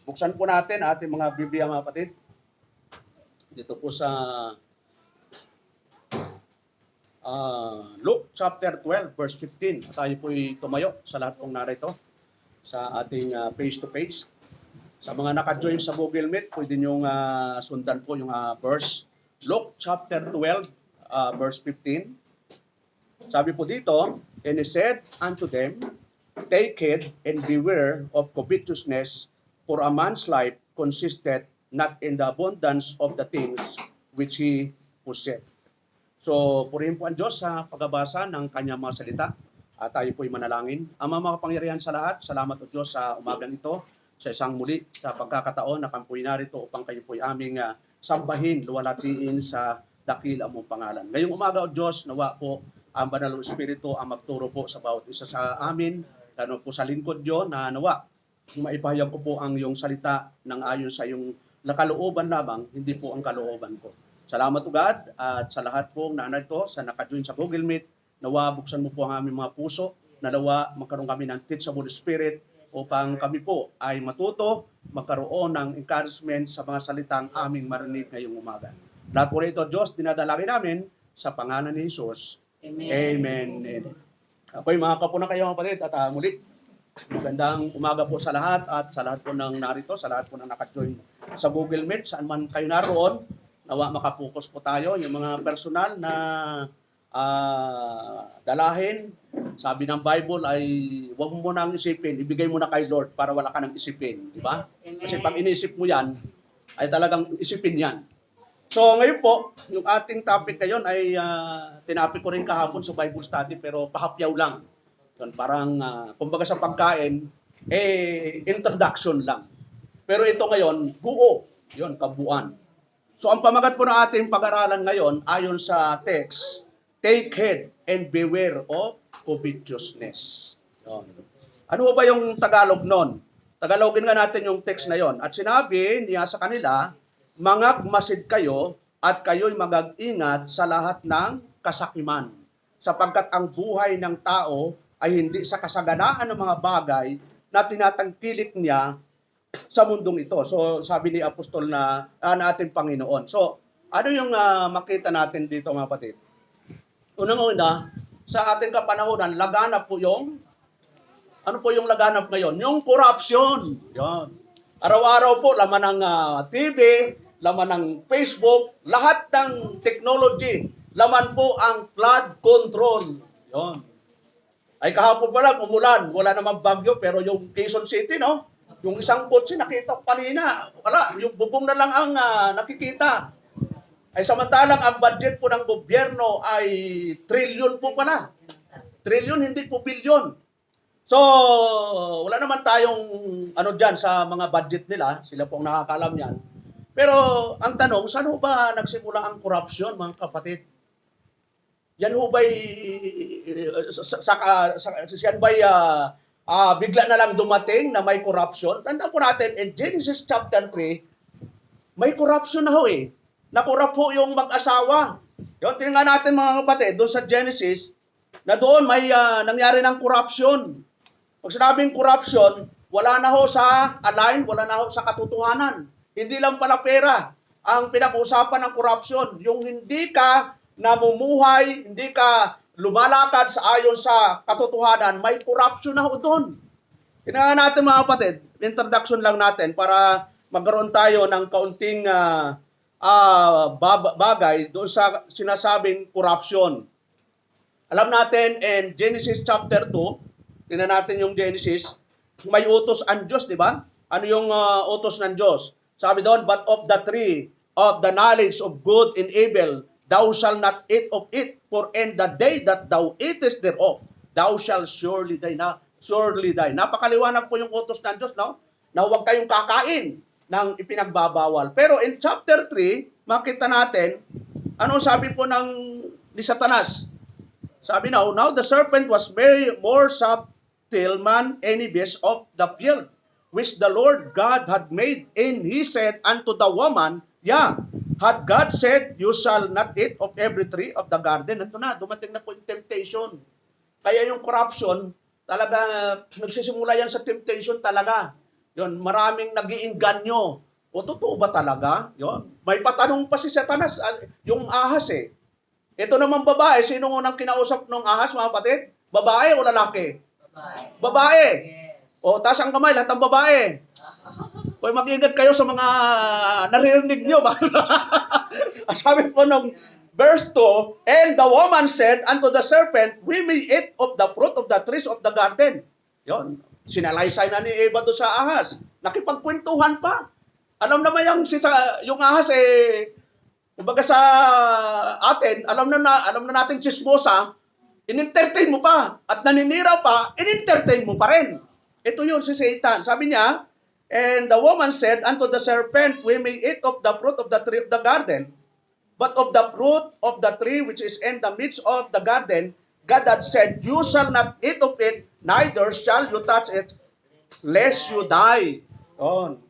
Buksan po natin ating mga Biblia, mga kapatid. Dito po sa Luke chapter 12 verse 15. Tayo po'y tumayo sa lahat pong narito sa ating face-to-face. Sa mga naka-join sa Google Meet, pwede niyong sundan po yung verse. Luke chapter 12 verse 15. Sabi po dito, and he said unto them, take heed and beware of covetousness, for a man's life consisteth not in the abundance of the things which he possessed. So, purihin po ang Diyos sa pagbabasa ng kanyang mga salita at tayo po'y manalangin. Ama, makapangyarihan sa lahat, salamat o Diyos sa umagang ito, sa isang muli, sa pagkakataon na kampoy narito upang kayo po'y aming sambahin, luwalatiin sa dakila mong pangalan. Ngayong umaga o Diyos, nawa po ang Banal na Espiritu ang magturo po sa bawat isa sa amin, lalo po sa lingkod Diyo na nawa, maipahayag ko po ang iyong salita ng ayon sa iyong kalooban lamang, hindi po ang kalooban ko. Salamat o God at sa lahat pong nanarito sa naka-join sa Google Meet, nawa buksan mo po ang aming mga puso, na nawa magkaroon kami ng teachable spirit upang kami po ay matuto, magkaroon ng encouragement sa mga salitang aming marinig ngayong umaga. Lahat po ito, Diyos, dinadalangin namin sa pangalan ni Jesus. Amen. Amen. Amen. Ako'y mga kapuna kayo mga kapatid at muli, magandang umaga po sa lahat at sa lahat po ng narito, sa lahat po ng naka-join sa Google Meet, saan man kayo naroon, nawa makapokus po tayo, yung mga personal na dalahin. Sabi ng Bible ay huwag mo nang isipin, ibigay mo na kay Lord para wala ka nang isipin. Di ba? Kasi pag inisip mo yan, ay talagang isipin yan. So ngayon po, yung ating topic ngayon ay tinapik ko rin kahapon sa Bible study pero pahapyaw lang. Yun, parang kumbaga sa pagkain, introduction lang. Pero ito ngayon, buo. Yun, kabuuan. So ang pamagat po ng ating pag-aralan ngayon, ayon sa text, take heed and beware of covetousness. Yun. Ano ba yung Tagalog nun? Tagalogin nga natin yung text na yon. At sinabi niya sa kanila, mangagmasid kayo at kayo'y magag-ingat sa lahat ng kasakiman. Sapagkat ang buhay ng tao ay hindi sa kasaganaan ng mga bagay na tinatangkilik niya sa mundong ito. So sabi ni Apostol na ating Panginoon. So ano yung makita natin dito mga kapatid? Unang-una, sa ating kapanahonan, laganap po yung ano po yung laganap ngayon? Yung corruption. Yan. Araw-araw po, laman ng TV, laman ng Facebook, lahat ng technology, laman po ang flood control. Yan. Ay kahapon pa lang, umulan, wala namang bagyo, pero yung Quezon City, no? Yung isang kotse nakita ko kanina, wala, yung bubong na lang ang nakikita. Ay samantalang ang budget po ng gobyerno ay trilyon po pala. Trilyon, hindi po bilyon. So, wala naman tayong ano dyan sa mga budget nila, sila po ang nakakaalam yan. Pero ang tanong, saan ho ba nagsimula ang corruption, mga kapatid? Yan ho ba'y yan ba'y bigla na lang dumating na may corruption? Tandaan po natin, in Genesis chapter 3, may corruption na ho eh. Nakorrupt ho yung mag-asawa. Yung tingnan natin mga kapatid, doon sa Genesis, na doon may nangyari ng corruption. Pag sinabing corruption, wala na ho sa align, wala na ho sa katotohanan. Hindi lang pala pera ang pinag-uusapan ng corruption. Yung hindi ka namumuhay, hindi ka lumalakad sa ayon sa katotohanan, may corruption na ho doon. Tingnan natin mga kapatid, introduction lang natin para magkaroon tayo ng kaunting bagay doon sa sinasabing corruption. Alam natin in Genesis chapter 2, tingnan natin yung Genesis, may utos ang Diyos, di ba? Ano yung utos ng Diyos? Sabi doon, but of the tree of the knowledge of good and evil, thou shalt not eat of it, for in the day that thou eatest thereof, thou shalt surely die. Surely die. Napakaliwanag po yung utos ng Diyos, no? Na huwag kayong kakain ng ipinagbabawal. Pero in chapter 3, makita natin, ano sabi po ni Satanas? Sabi now the serpent was very more subtle man any beast of the field, which the Lord God had made. And he said unto the woman, had God said, you shall not eat of every tree of the garden? Ito na, dumating na po yung temptation. Kaya yung corruption, talaga nagsisimula yan sa temptation talaga. Yon, maraming nag-iinganyo. O totoo ba talaga? Yon. May patanong pa si Satanas, yung ahas eh. Ito naman babae, sino unang kinausap ng ahas, mga kapatid? Babae o lalaki? Babae. O, taas ang kamay, lahat ng babae. Hoy, mag-ingat kayo sa mga naririnig nyo. Ang sabi po nung verse 2, and the woman said unto the serpent, we may eat of the fruit of the trees of the garden. Yon, sinalaysay na ni Eva doon sa ahas. Nakipagkwentuhan pa. Alam naman yung ahas eh, kumbaga sa atin, alam na natin chismosa, in-entertain mo pa, at naninira pa, in-entertain mo pa rin. Ito yun si Satan. Sabi niya, and the woman said unto the serpent, we may eat of the fruit of the tree of the garden, but of the fruit of the tree which is in the midst of the garden, God had said, you shall not eat of it, neither shall you touch it, lest you die. Yun.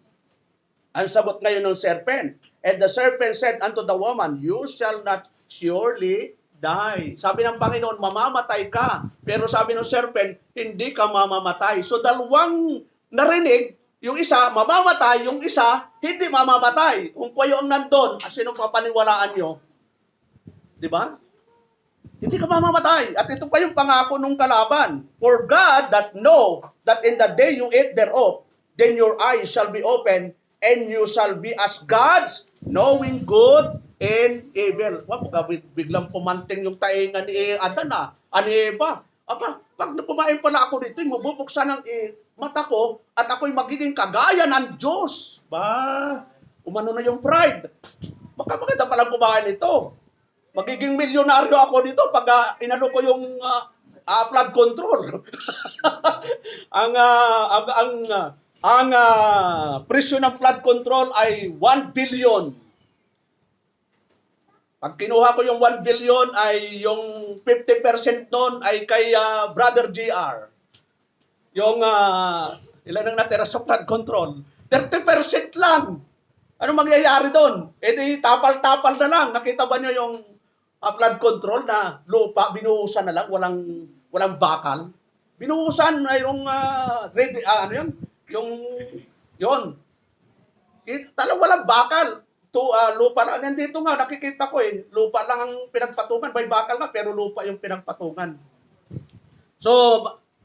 Ang sagot ngayon ng serpent. And the serpent said unto the woman, you shall not surely die. Sabi ng Panginoon, mamamatay ka. Pero sabi ng serpent, hindi ka mamamatay. So dalawang narinig, yung isa mamamatay, yung isa hindi mamamatay. Kung kayo ang nandun, sinong papaniwalaan nyo? Di ba? Hindi ka mamamatay. At ito pa yung pangako ng kalaban. For God that know that in the day you eat thereof, then your eyes shall be open, and you shall be as gods, knowing good and evil. Wow, biglang pumanting yung tainga ni Adan ni Eva. Aba, pag pumain pala ako dito, mabubuksan ang mata ko at ako'y magiging kagaya ng Diyos. Ba, umano na yung pride. Baka maganda palang kumain ito. Magiging milyonaryo ako dito pag inano ko yung flood control. ang presyo ng flood control ay 1 billion. Pag kinuha ko yung 1 billion ay yung 50% nun ay kay Brother GR. Yung ilan ang natira sa flood control? 30% lang. Ano mangyayari doon? E di tapal-tapal na lang. Nakita ba niyo yung flood control na lupa binuhusan na lang, walang bakal? Binuhusan ay yung ready, ano yun? Yun. Talagang walang bakal. Lupa lang. Nandito nga, nakikita ko eh. Lupa lang ang pinagpatungan. May bakal nga, pero lupa yung pinagpatungan. So,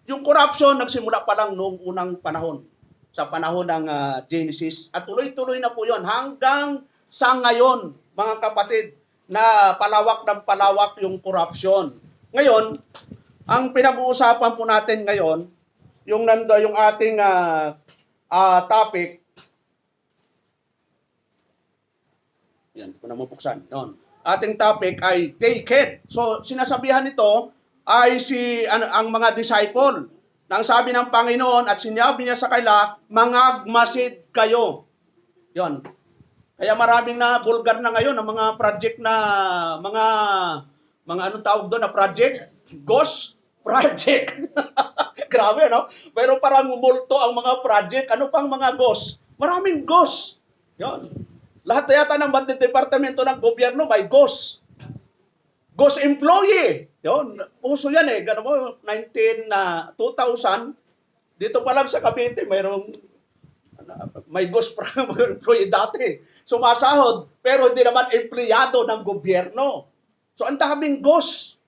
yung corruption nagsimula pa lang noong unang panahon. Sa panahon ng Genesis. At tuloy-tuloy na po yun. Hanggang sa ngayon, mga kapatid, na palawak ng palawak yung corruption. Ngayon, ang pinag-uusapan po natin ngayon, yung ating topic. Yan, kung na mapuksan. Yon. Ating topic ay take it. So, sinasabihan nito ay ang mga disciple. Nang sabi ng Panginoon at sinabi niya sa kanila, mangagmasid kayo. Yon. Kaya maraming na bulgar na ngayon ang mga project na mga anong tawag doon na project? Ghost project. Grabe, no? Pero parang multo ang mga project. Ano pang mga ghost? Maraming ghost. Yon. Lahat yata ng departamento ng gobyerno may ghost. Ghost employee. Yon. Uso yan eh. Gano mo, 2000, dito pa lang sa Cavite, may ghost employee dati. Sumasahod, pero hindi naman empleyado ng gobyerno. So, ang daming ghost.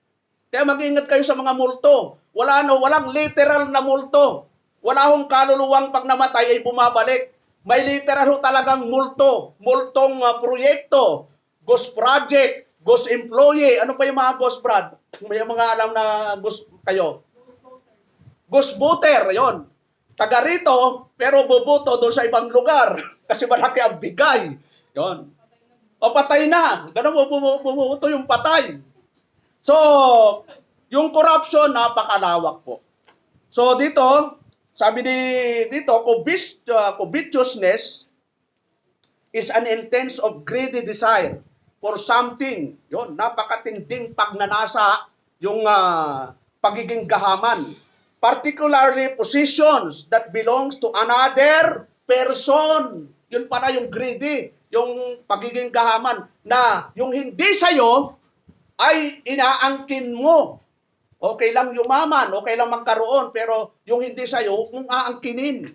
Kaya mag-ingat kayo sa mga multo. Walang literal na multo. Wala hong kaluluwang pag namatay ay bumabalik. May literal ho talagang multo. Multong proyekto. Ghost project. Ghost employee. Ano pa yung mga ghost, Brad? May mga alam na ghost kayo. Ghost voter. Yon. Taga rito, pero bubuto doon sa ibang lugar. Kasi malaki ang bigay. Yon. O patay na. Ganun bumubuto yung patay. So, yung corruption, napakalawak po. So, dito, sabi dito, covetousness is an intense of greedy desire for something. Yon, napakatinding pagnanasa yung pagiging gahaman. Particularly positions that belongs to another person. Yun pala yung greedy, yung pagiging gahaman na yung hindi sa'yo ay inaangkin mo. Okay lang yumaman, okay lang magkaroon, pero yung hindi sa'yo, kung aangkinin.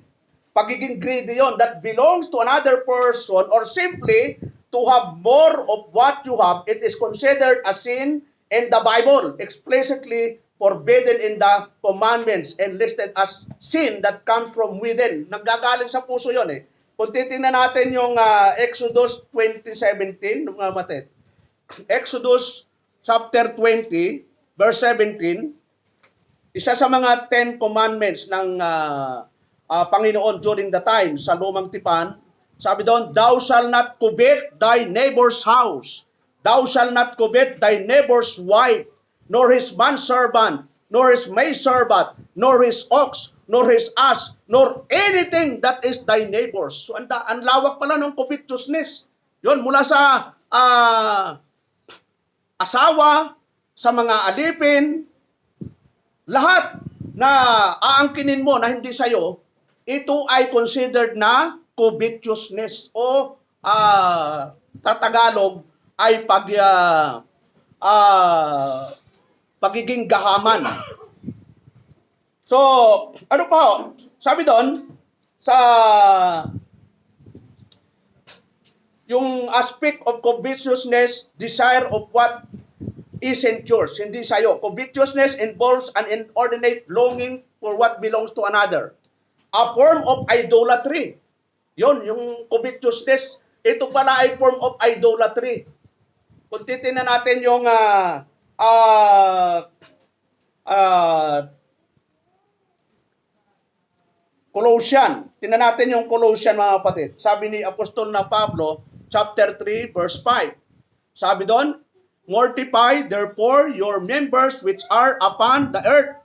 pagiging greedy yon that belongs to another person or simply to have more of what you have, it is considered a sin in the Bible, explicitly forbidden in the commandments and listed as sin that comes from within. Nanggagaling sa puso yon eh. Kung titingnan natin yung Exodus 20:17, mga kapatid. Exodus chapter 20, verse 17, isa sa mga 10 commandments ng Panginoon during the time sa lumang tipan, sabi doon, thou shalt not covet thy neighbor's house, thou shalt not covet thy neighbor's wife, nor his manservant, nor his maidservant, nor his ox, nor his ass, nor anything that is thy neighbor's. So, ang lawak pala ng covetousness. Yun, mula sa asawa, sa mga alipin, lahat na aangkinin mo na hindi sa'yo, ito ay considered na covetousness o Tagalog ay pagiging gahaman. So, ano pa ho? Sabi doon, sa yung aspect of covetousness, desire of what isn't yours, hindi sa'yo. Covetousness involves an inordinate longing for what belongs to another. A form of idolatry. Yun, yung covetousness, ito pala ay form of idolatry. Kung titingnan natin yung Colossian. Tingnan natin yung Colossian, mga kapatid. Sabi ni Apostol na Pablo, chapter 3, verse 5. Sabi doon, mortify therefore your members which are upon the earth,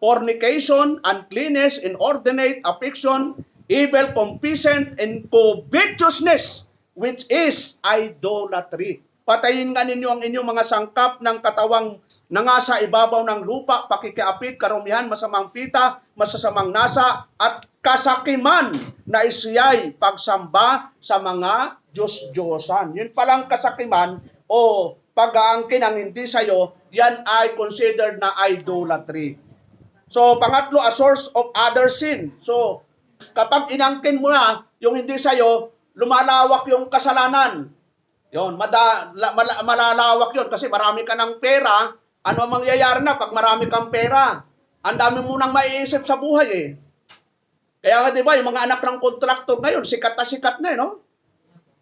fornication, uncleanness, inordinate affection, evil, concupiscence, and covetousness, which is idolatry. Patayin nga ninyo ang inyong mga sangkap ng katawang nangasa ibabaw ng lupa, pakikiapit, karumihan, masamang pita, masasamang nasa, at kasakiman na isiya'y pagsamba sa mga Diyos-Diyosan. Yun palang kasakiman o pag-aangkin ang hindi sa'yo, yan ay considered na idolatry. So, pangatlo, a source of other sin. So, kapag inangkin mo na yung hindi sa'yo, lumalawak yung kasalanan. Yun, malalawak yun kasi marami ka ng pera. Ano ang mangyayari na pag marami kang pera? Ang dami mo nang maiisip sa buhay eh. Kaya nga diba, yung mga anak ng kontraktor ngayon, sikat na no?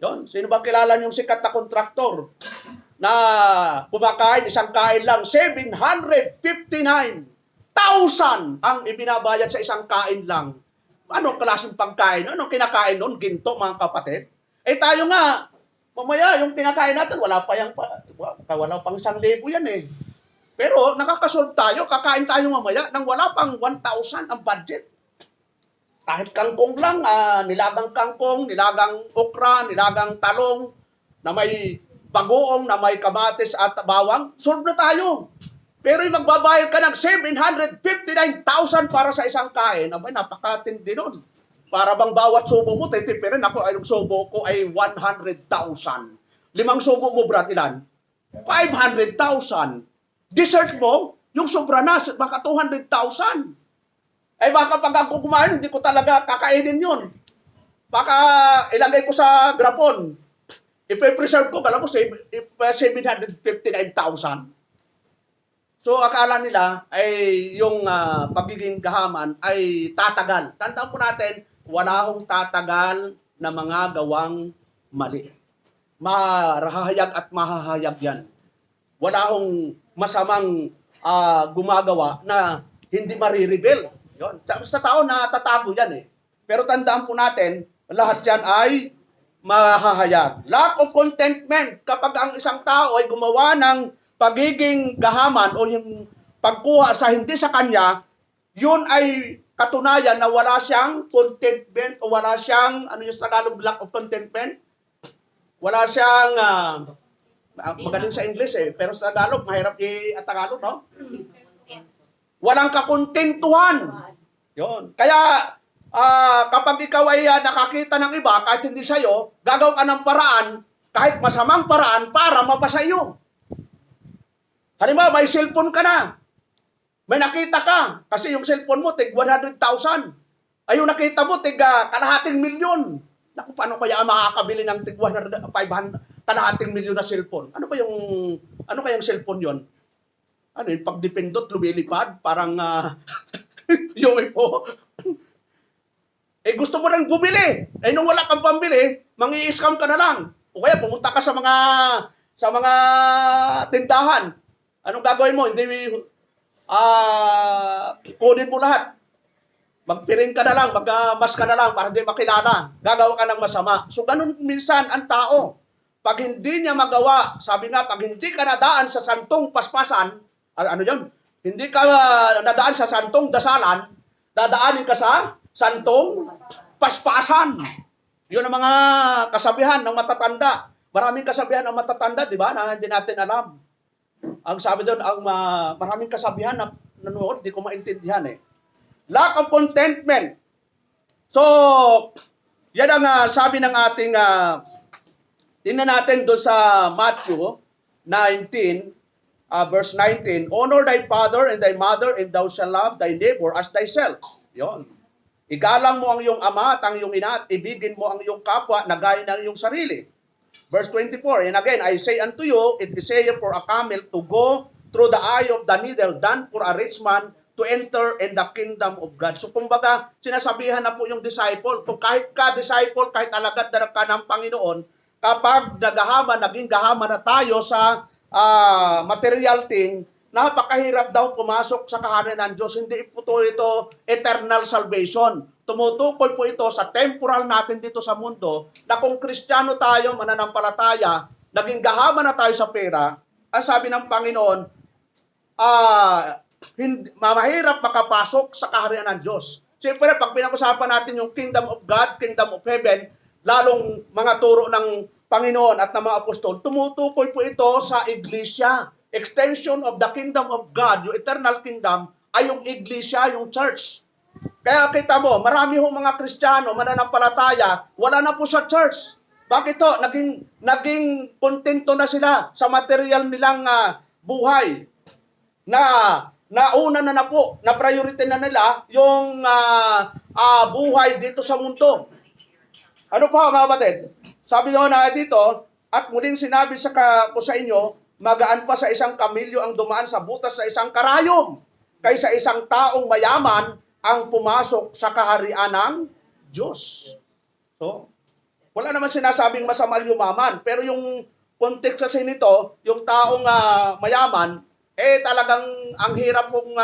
Yun, sino ba kilala yung sikat na kontraktor? Na kumakain, isang kain lang, 759,000 ang ibinabayad sa isang kain lang. Anong klaseng pagkain? Anong kinakain noon? Ginto, mga kapatid? Eh tayo nga, mamaya yung kinakain natin, wala pang 1,000 yan eh. Pero nakakasolve tayo, kakain tayo mamaya nang wala pang 1,000 ang budget. Kahit kangkong lang, nilagang kangkong, nilagang okra, nilagang talong, na may bagoong, na may kamatis at bawang, solve na tayo. Pero yung magbabayad ka ng 759,000 para sa isang kain, abay, napakatindi nun. Para bang bawat subo mo, titipirin ako, ay yung subo ko ay 100,000. 5 subo mo, Brad, ilan? 500,000. Dessert mo, yung sobra na, baka 200,000. Ay baka pag ako kumain, hindi ko talaga kakainin yun. Baka ilagay ko sa grapon. Ipe-preserve ko, kala mo 759,000. So akala nila ay yung pagiging gahaman ay tatagal. Tandaan po natin, wala akong tatagal na mga gawang mali. Mahahayag at mahahayag yan. Wala akong masamang gumagawa na hindi marireveal. Yun. Sa tao na tatago yan eh. Pero tandaan po natin, lahat yan ay mahahayag. Lack of contentment, kapag ang isang tao ay gumawa ng pagiging gahaman o yung pagkuha sa hindi sa kanya, yun ay katunayan na wala siyang contentment o wala siyang, ano yung Tagalog, lack of contentment? Wala siyang, magaling sa English eh, pero sa Tagalog, mahirap i-Tagalog, no? Walang kakontentuhan. Yun. Kaya, kapag ikaw ay nakakita ng iba, kahit hindi sa'yo, gagaw ka ng paraan, kahit masamang paraan, para mapasa iyo. Halimbawa, may cellphone ka na. May nakita ka. Kasi yung cellphone mo, tig 100,000. Ay, yung nakita mo, tiga kalahating milyon. Naku, paano kaya makakabili ng tig 100, 500, kalahating milyon na cellphone? Ano kayang cellphone yon? Ano yung pagdipindot, lumilipad, parang yung ipo. Eh gusto mo rin bumili. Eh nung wala kang pambili, mangi-scam ka na lang. O kaya pumunta ka sa mga tindahan. Anong gagawin mo? Hindi kunin mo lahat. Magpiring ka na lang, magmas ka na lang para hindi makilala. Gagawa ka ng masama. So ganun minsan ang tao. Pag hindi niya magawa, sabi nga, pag hindi ka nadaan sa santong paspasan, ano yun? Hindi ka nadaan sa santong dasalan, dadaanin ka sa santong paspasan. Yun ang mga kasabihan ng matatanda. Maraming kasabihan ng matatanda, di ba, na hindi natin alam. Ang sabi doon, maraming kasabihan na nanonood, di ko maintindihan eh. Lack of contentment. So, yan ang sabi ng ating, tingnan natin doon sa Matthew 19, verse 19, honor thy father and thy mother, and thou shalt love thy neighbor as thyself. Yon. Igalang mo ang iyong ama at ang iyong ina, at ibigin mo ang iyong kapwa na gaya ng iyong sarili. Verse 24, and again, I say unto you, it is easier for a camel to go through the eye of the needle than for a rich man to enter in the kingdom of God. So kumbaga, sinasabihan na po yung disciple, kung kahit ka disciple, kahit alagad na ka ng Panginoon, kapag naging gahama na tayo sa material thing, napakahirap daw pumasok sa kaharian ng Diyos. Hindi po ito eternal salvation. Tumutukoy po ito sa temporal natin dito sa mundo, na kung Kristiyano tayo, mananampalataya, naging gahama na tayo sa pera, ang sabi ng Panginoon, mahirap makapasok sa kaharian ng Diyos. Siyempre, pag pinag-usapan natin yung kingdom of God, kingdom of heaven, lalong mga turo ng Panginoon at ng mga apostol, tumutukoy po ito sa iglesia. Extension of the kingdom of God, yung eternal kingdom, ay yung iglesia, yung church. Kaya kita mo, marami hong mga Kristiyano, mananampalataya, wala na po sa church. Bakit to? Naging kontento na sila sa material nilang buhay. Nauna na po, na priority na nila yung buhay dito sa mundo. Ano pa mga batid? Sabi nyo na dito, at muling sinabi ko sa inyo, magaan pa sa isang kamilyo ang dumaan sa butas sa isang karayom, kaysa isang taong mayaman ang pumasok sa kaharian ng Diyos. So, wala naman sinasabing masama ang yumaman, pero yung context kasi nito, yung taong mayaman, talagang ang hirap mong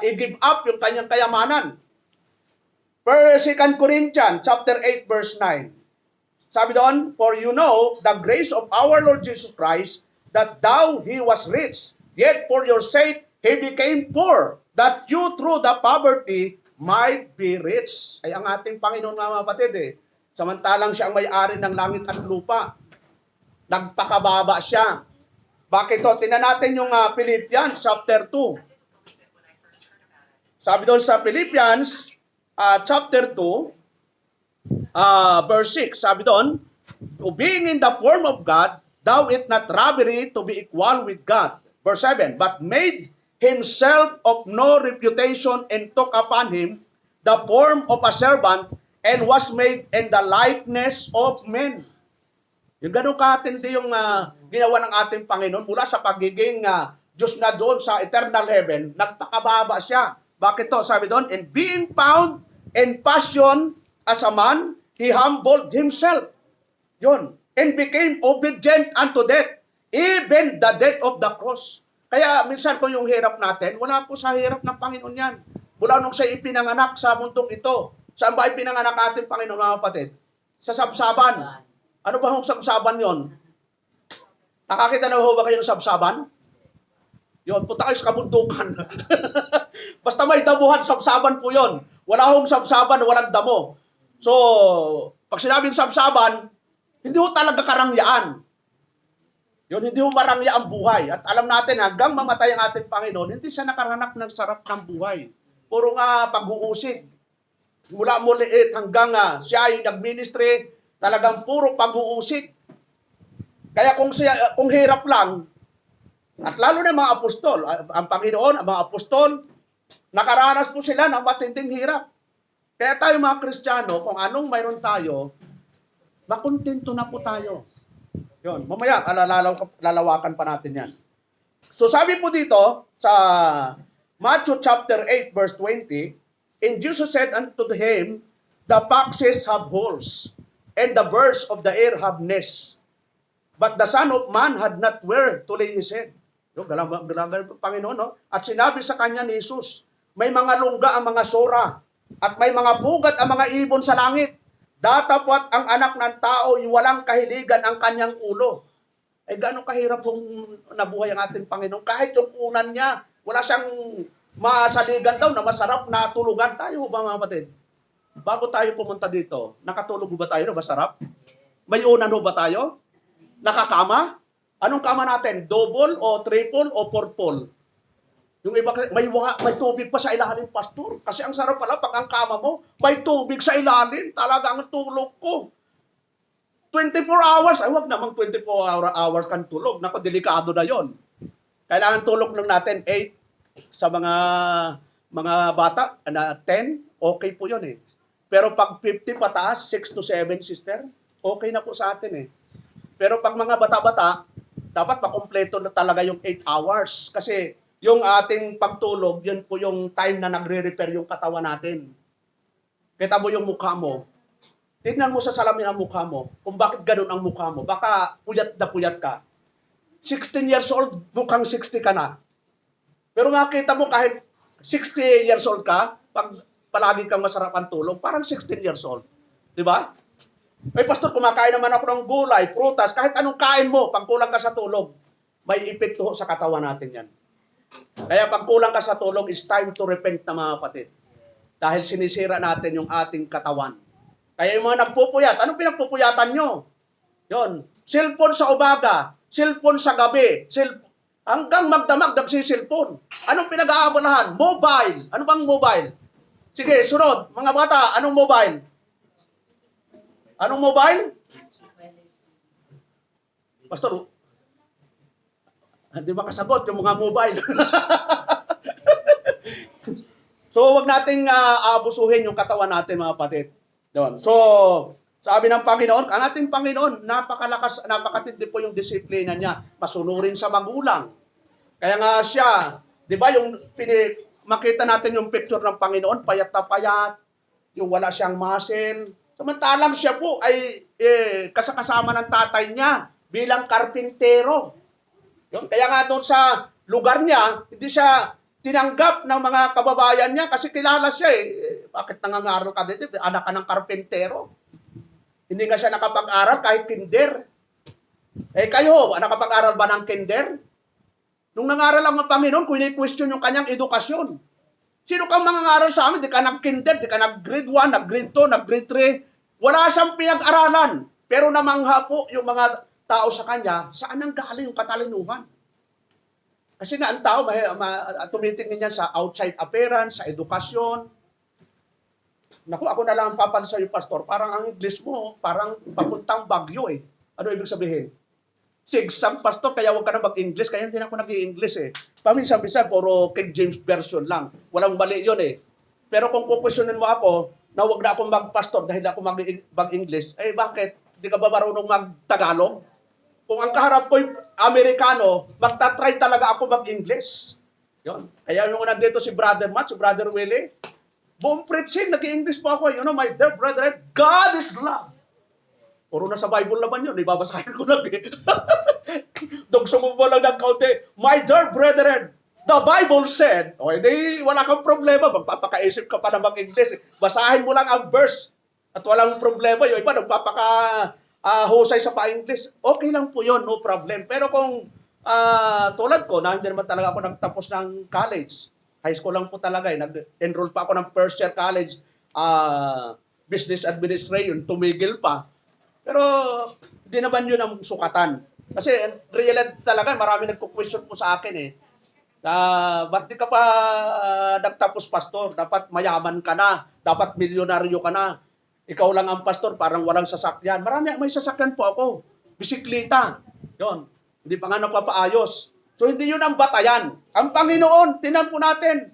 i-give up yung kanyang kayamanan. 2 Corinthians chapter 8 verse 9. Sabi doon, for you know the grace of our Lord Jesus Christ, that though he was rich, yet for your sake he became poor, that you through the poverty might be rich. Ay ang ating Panginoon mga kapatid samantalang siya ang may-ari ng langit at lupa, nagpakababa siya. Bakit to? Tingnan natin yung Philippians chapter 2. Sabi doon sa Philippians chapter 2, verse 6, sabi doon, being in the form of God, thou it not robbery to be equal with God. Verse 7, but made himself of no reputation, and took upon him the form of a servant, and was made in the likeness of men. Yung ganun katindi yung ginawa ng ating Panginoon mula sa pagiging Diyos na doon sa eternal heaven, nagpakababa siya. Bakit to? Sabi doon, and being found in passion as a man, he humbled himself. Yun. And became obedient unto death, even the death of the cross. Kaya minsan po yung hirap natin, wala po sa hirap ng Panginoon yan. Mula nung siya ipinanganak sa mundong ito. Saan ba ipinanganak ating Panginoon mga kapatid? Sa sabsaban. Ano ba yung sabsaban yon? Nakakita na ba kayo ng sabsaban? Yun, punta kayo sa kabundukan. Basta may damuhan, sabsaban po yon. Wala hong sabsaban, walang damo. So, pag sinabing sabsaban, hindi ho talaga karangyaan. Yun, hindi ho marangya ang buhay. At alam natin, hanggang mamatay ang ating Panginoon, hindi siya nakaranak ng sarap ng buhay. Puro nga pag-uusig. Mula muliit hanggang siya ay nag-ministry, talagang puro pag-uusig. Kaya kung hirap lang, at lalo na mga apostol, ang Panginoon, ang mga apostol, nakaranas po sila ng matinding hirap. Kaya tayo mga Kristiyano, kung anong mayroon tayo, makontento na po tayo. Yun, mamaya, lalawakan pa natin yan. So sabi po dito, sa Matthew chapter 8, verse 20, and Jesus said unto him, the foxes have holes, and the birds of the air have nests, but the Son of Man had not where to lay his head. Galang Panginoon, no? At sinabi sa kanya ni Jesus, may mga lungga ang mga sora, at may mga pugat ang mga ibon sa langit. Datapwat ang anak ng tao, walang kahiligan ang kanyang ulo. Eh, gaano kahirap pong nabuhay ang ating Panginoon? Kahit yung unan niya, wala siyang masaligan daw na masarap na tulugan. Tayo ba mga kapatid? Bago tayo pumunta dito, nakatulog ba tayo na masarap? May unan ba tayo? Nakakama? Anong kama natin? Double o triple o purple? Yung iba, may tubig pa sa ilalim, pastor. Kasi ang sarap pala, pag ang kama mo, may tubig sa ilalim. Talaga ang tulog ko. 24 hours. Ay, wag namang 24 hours kang tulog. Naku, delikado na yon. Kailangan tulog lang natin 8 sa mga bata na 10. Okay po yon eh. Pero pag 50 pataas, 6 to 7, sister, okay na po sa atin eh. Pero pag mga bata-bata, dapat makumpleto na talaga yung 8 hours. Kasi yung ating pagtulog, yun po yung time na nagre-repair yung katawan natin. Kita mo yung mukha mo. Tignan mo sa salamin ang mukha mo, kung bakit ganun ang mukha mo. Baka puyat na puyat ka. 16 years old, mukhang 60 ka na. Pero makita mo kahit 60 years old ka, pag palagi kang masarap ang tulog, parang 16 years old. Di ba? Ay, pastor, kumakain naman ako ng gulay, prutas, kahit anong kain mo, pag kulang ka sa tulog, may epekto sa katawan natin yan. Kaya pag kulang ka sa tulog, it's time to repent na mga kapatid. Dahil sinisira natin yung ating katawan. Kaya yung mga nagpupuyat, anong pinagpupuyatan nyo? Yon, cellphone sa umaga, cellphone sa gabi, hanggang magdamag nagsisilphone. Anong pinag-aabalahan? Mobile. Ano bang mobile? Sige, sunod. Mga bata, anong mobile? Anong mobile? Pastor, hindi makasagot yung mga mobile. So, wag nating abusuhin yung katawan natin, mga kapatid. Doon. So, sabi ng Panginoon, ang ating Panginoon, napakatindi po yung disiplina niya. Masunurin sa magulang. Kaya nga siya, di ba, makita natin yung picture ng Panginoon, payat na payat, yung wala siyang muscle. Samantalang siya po ay kasama ng tatay niya bilang karpintero. Yun. Kaya nga doon sa lugar niya, hindi siya tinanggap ng mga kababayan niya kasi kilala siya eh. Bakit nangangaral ka dito? Anak ka ng karpentero. Hindi nga siya nakapag-aral kahit kinder. Eh kayo, nakapag-aral ba ng kinder? Nung nangaral ang Panginoon, kuni-question yung kanyang edukasyon. Sino kang mangangaral sa amin? Di ka nag-kinder, di ka nag-grade 1, nag-grade 2, nag-grade 3. Wala siyang pinag-aralan. Pero namangha po yung mga tao sa kanya, saan ang galing yung katalinuhan? Kasi nga ang tao, tumitingin niya sa outside appearance, sa edukasyon. Naku, ako na lang ang papansin sa'yo, pastor. Parang ang English mo, parang papuntang Bagyo eh. Ano ibig sabihin? Sigsang, pastor, kaya huwag ka na mag-English. Kaya hindi na ako nag-i-English eh. Paminsan-minsan, puro King James Version lang. Walang mali yun eh. Pero kung kukwestiyonin mo ako, na huwag na akong mag-pastor dahil ako mag-English, eh bakit? Hindi ka ba marunong mag-Tagalog? Kung ang kaharap ko yung Amerikano, magta-try talaga ako mag-English. Yun. Kaya yung nandito si Brother Matt, si Brother Willie, buong preaching, nag-i-English po ako. You know, my dear brethren, God is love. Puro na sa Bible naman yun. Ibabasahin ko lang eh. Dugso mo mo lang ng kaunti. My dear brethren, the Bible said, o hindi, wala kang problema. Magpapakaisip ka pa na mag-English. Basahin mo lang ang verse. At walang problema. Yung iba, husay sa pa-English, okay lang po yun, no problem. Pero kung tulad ko, na hindi naman talaga ako nagtapos ng college, high school lang po talaga, nag-enroll pa ako ng first year college, business administration, tumigil pa. Pero hindi naman yun ang sukatan. Kasi reality talaga, marami nagko-question po sa akin eh, ba't di ka pa nagtapos pastor? Dapat mayaman ka na, dapat milyonaryo ka na. Ikaw lang ang pastor, parang walang sasakyan. Marami, may sasakyan po ako. Bisikleta. Yon. Hindi pa nga napapaayos. So, hindi yun ang batayan. Ang Panginoon, tinan po natin,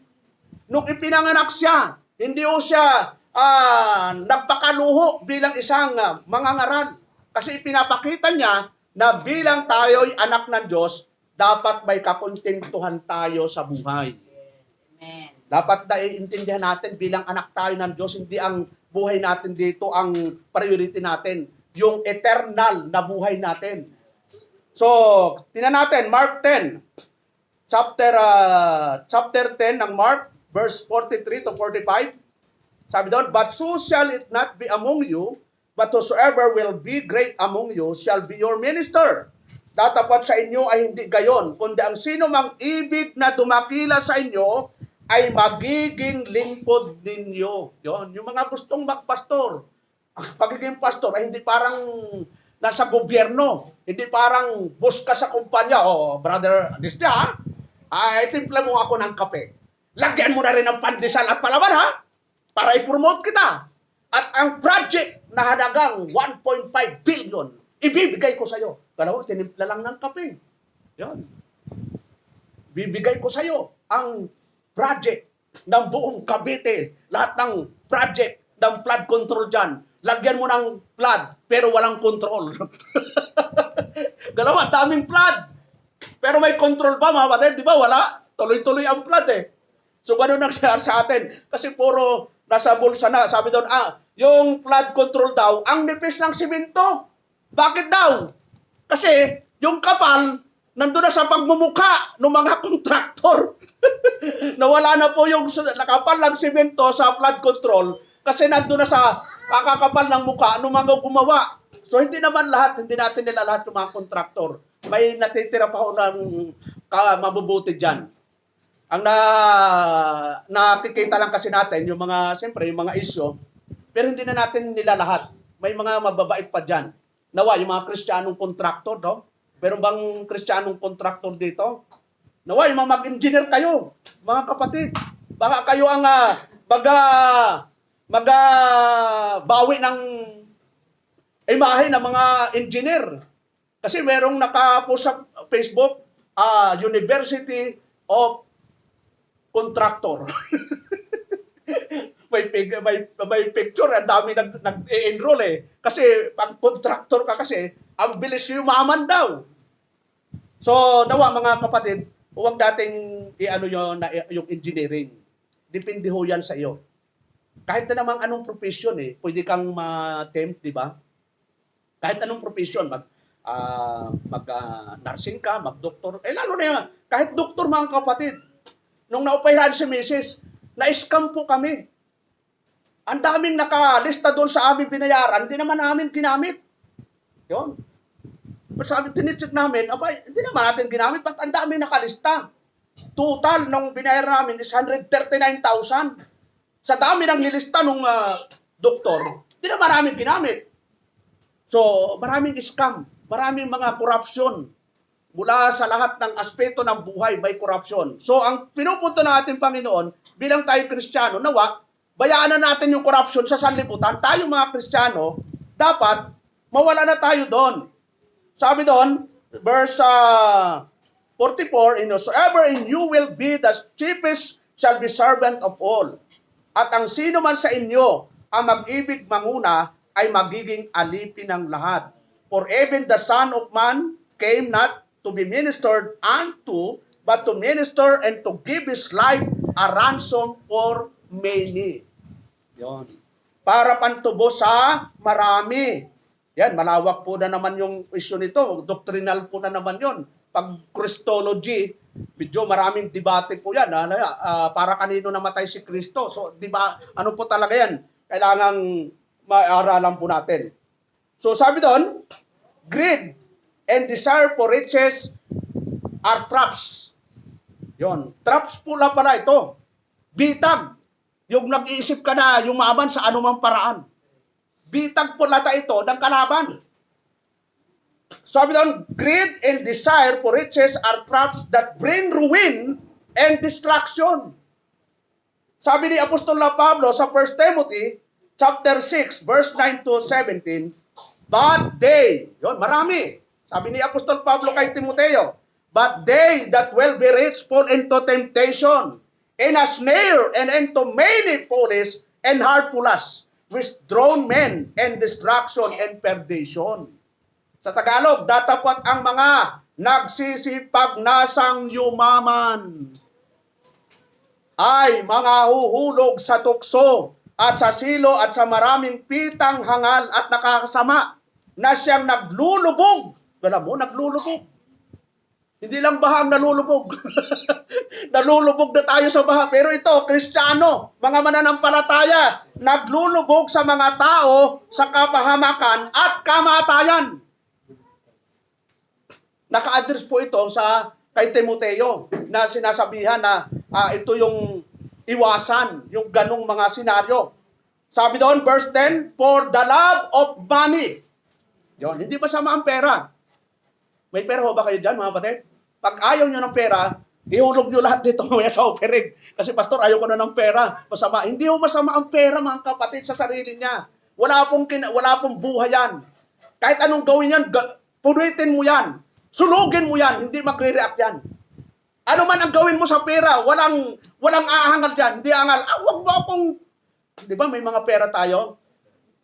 nung ipinanganak siya, hindi o siya nagpakaluho bilang isang mangangaral. Kasi ipinapakita niya na bilang tayo'y anak ng Diyos, dapat may kakontentuhan tayo sa buhay. Amen. Dapat naiintindihan natin bilang anak tayo ng Diyos, hindi ang buhay natin dito ang priority natin. Yung eternal na buhay natin. So, tingnan natin, Mark 10. Chapter 10 ng Mark, verse 43 to 45. Sabi doon, but so shall it not be among you, but whosoever will be great among you shall be your minister. Tatapat sa inyo ay hindi gayon, kundi ang sino mang ibig na dumakila sa inyo ay magiging lingkod ninyo. Yon, yung mga gustong magpastor. Ang pagiging pastor ay hindi parang nasa gobyerno, hindi parang boss ka sa kumpanya. Oh, brother, Anistia, ha? Ay, timpla mo ako ng kape. Lagyan mo na rin ng pandesal at palaman, ha? Para i-promote kita. At ang project na halagang 1.5 billion, ibibigay ko sa'yo. Pero tinimpla lang ng kape. Yan. Bibigay ko sa'yo ang project ng buong Cavite. Lahat ng project ng flood control dyan. Lagyan mo ng flood, pero walang control. Galawa, daming flood. Pero may control pa, mga kapatid, di ba? Wala. Tuloy-tuloy ang flood eh. So, ano nangyari sa atin? Kasi puro nasa bulsa na. Sabi doon, yung flood control daw, ang nipis ng simento. Bakit daw? Kasi yung kapal, nandun na sa pagmumuka ng mga kontraktor. Nawala na po yung nakapal ng simento sa flood control kasi nandun na sa kakakapal ng mukha ng mga gumawa. So, hindi naman lahat, hindi natin nila lahat yung mga kontraktor. May natitira pa ho ng mabubuti dyan. Ang nakikita lang kasi natin, yung mga, siyempre, yung mga isyo, pero hindi na natin nila lahat. May mga mababait pa dyan. Nawa, yung mga Kristiyanong kontraktor, no? Meron bang Kristiyanong kontraktor dito? Nawa, yung mga mag-engineer kayo, mga kapatid. Baka kayo ang bawi ng imahe ng mga engineer. Kasi merong nakapost sa Facebook, University of Contractor. may picture, ang dami nag-enroll eh. Kasi pag contractor ka kasi, ang bilis yumaman daw. So, nawa mga kapatid, huwag dating yung engineering. Depende ho yan sa iyo. Kahit na namang anong profession eh, pwede kang ma-tempt, di ba? Kahit anong profession, nursing ka, mag-doktor. Eh lalo na yan, kahit doktor mga kapatid, nung naoperahan si Mrs., na-scam po kami. Ang daming nakalista doon sa aming binayaran, hindi naman namin ginamit. Yun. Sabi, tinicheck namin, hindi naman natin ginamit, ba't ang daming nakalista? Total nung binayaran namin is 139,000. Sa dami ng nilista nung doktor, hindi naman namin ginamit. So, maraming scam, maraming mga korupsyon. Mula sa lahat ng aspeto ng buhay, may korupsyon. So, ang pinupunto ng ating Panginoon, bilang tayo Kristiyano, nawa, bayaan na natin yung korupsyon sa sanlibutan. Tayo mga Kristiyano, dapat mawala na tayo doon. Sabi doon, verse 44, whosoever in you will be the chiefest shall be servant of all. At ang sino man sa inyo ang mag-ibig manguna ay magiging alipin ng lahat. For even the Son of Man came not to be ministered unto, but to minister and to give His life a ransom for many. Yon. Para pantubo sa marami. Yan, malawak po na naman yung issue nito. Doctrinal po na naman yon. Pag Christology, medyo maraming debate po yan. Para kanino namatay si Kristo. So, di ba, ano po talaga yan? Kailangang maaralan po natin. So, sabi doon, greed and desire for riches are traps. Yon. Traps po lang pala ito. Bitag. Yung nag-iisip ka na yumaman sa anumang paraan. Bitag po lata ito ng kalaban. Sabi doon, greed and desire for riches are traps that bring ruin and destruction. Sabi ni Apostol na Pablo sa 1 Timothy chapter 6, verse 9 to 17, but they, yun, marami. Sabi ni Apostol Pablo kay Timoteo, but they that will be rich fall into temptation, in a snare, and into many follies, and harmfulness, withdrawn men, and destruction and perdition. Sa Tagalog, datapot ang mga nagsisipag nasang yumaman ay mga huhulog sa tukso at sa silo at sa maraming pitang hangal at nakakasama na siyang naglulubog. Alam mo, naglulubog. Hindi lang baha ang nalulubog. Nalulubog na tayo sa baha. Pero ito, Kristiyano, mga mananampalataya, naglulubog sa mga tao sa kapahamakan at kamatayan. Naka-address po ito sa kay Timoteo na sinasabihan na ito yung iwasan, yung ganong mga senaryo. Sabi doon, verse 10, for the love of money. Yon, hindi masama ang pera. May pera ho ba kayo dyan, mga kapatid? Pag ayaw nyo ng pera, ihulog nyo lahat dito mamaya sa offering. Kasi pastor, ayaw ko na ng pera. Masama. Hindi ho masama ang pera, mga kapatid, sa sarili niya. Wala pong buhay yan. Kahit anong gawin yan, punitin mo yan. Sulugin mo yan. Hindi magre-react yan. Ano man ang gawin mo sa pera, walang aangal dyan. Hindi aangal. Wag mo akong... Di ba may mga pera tayo?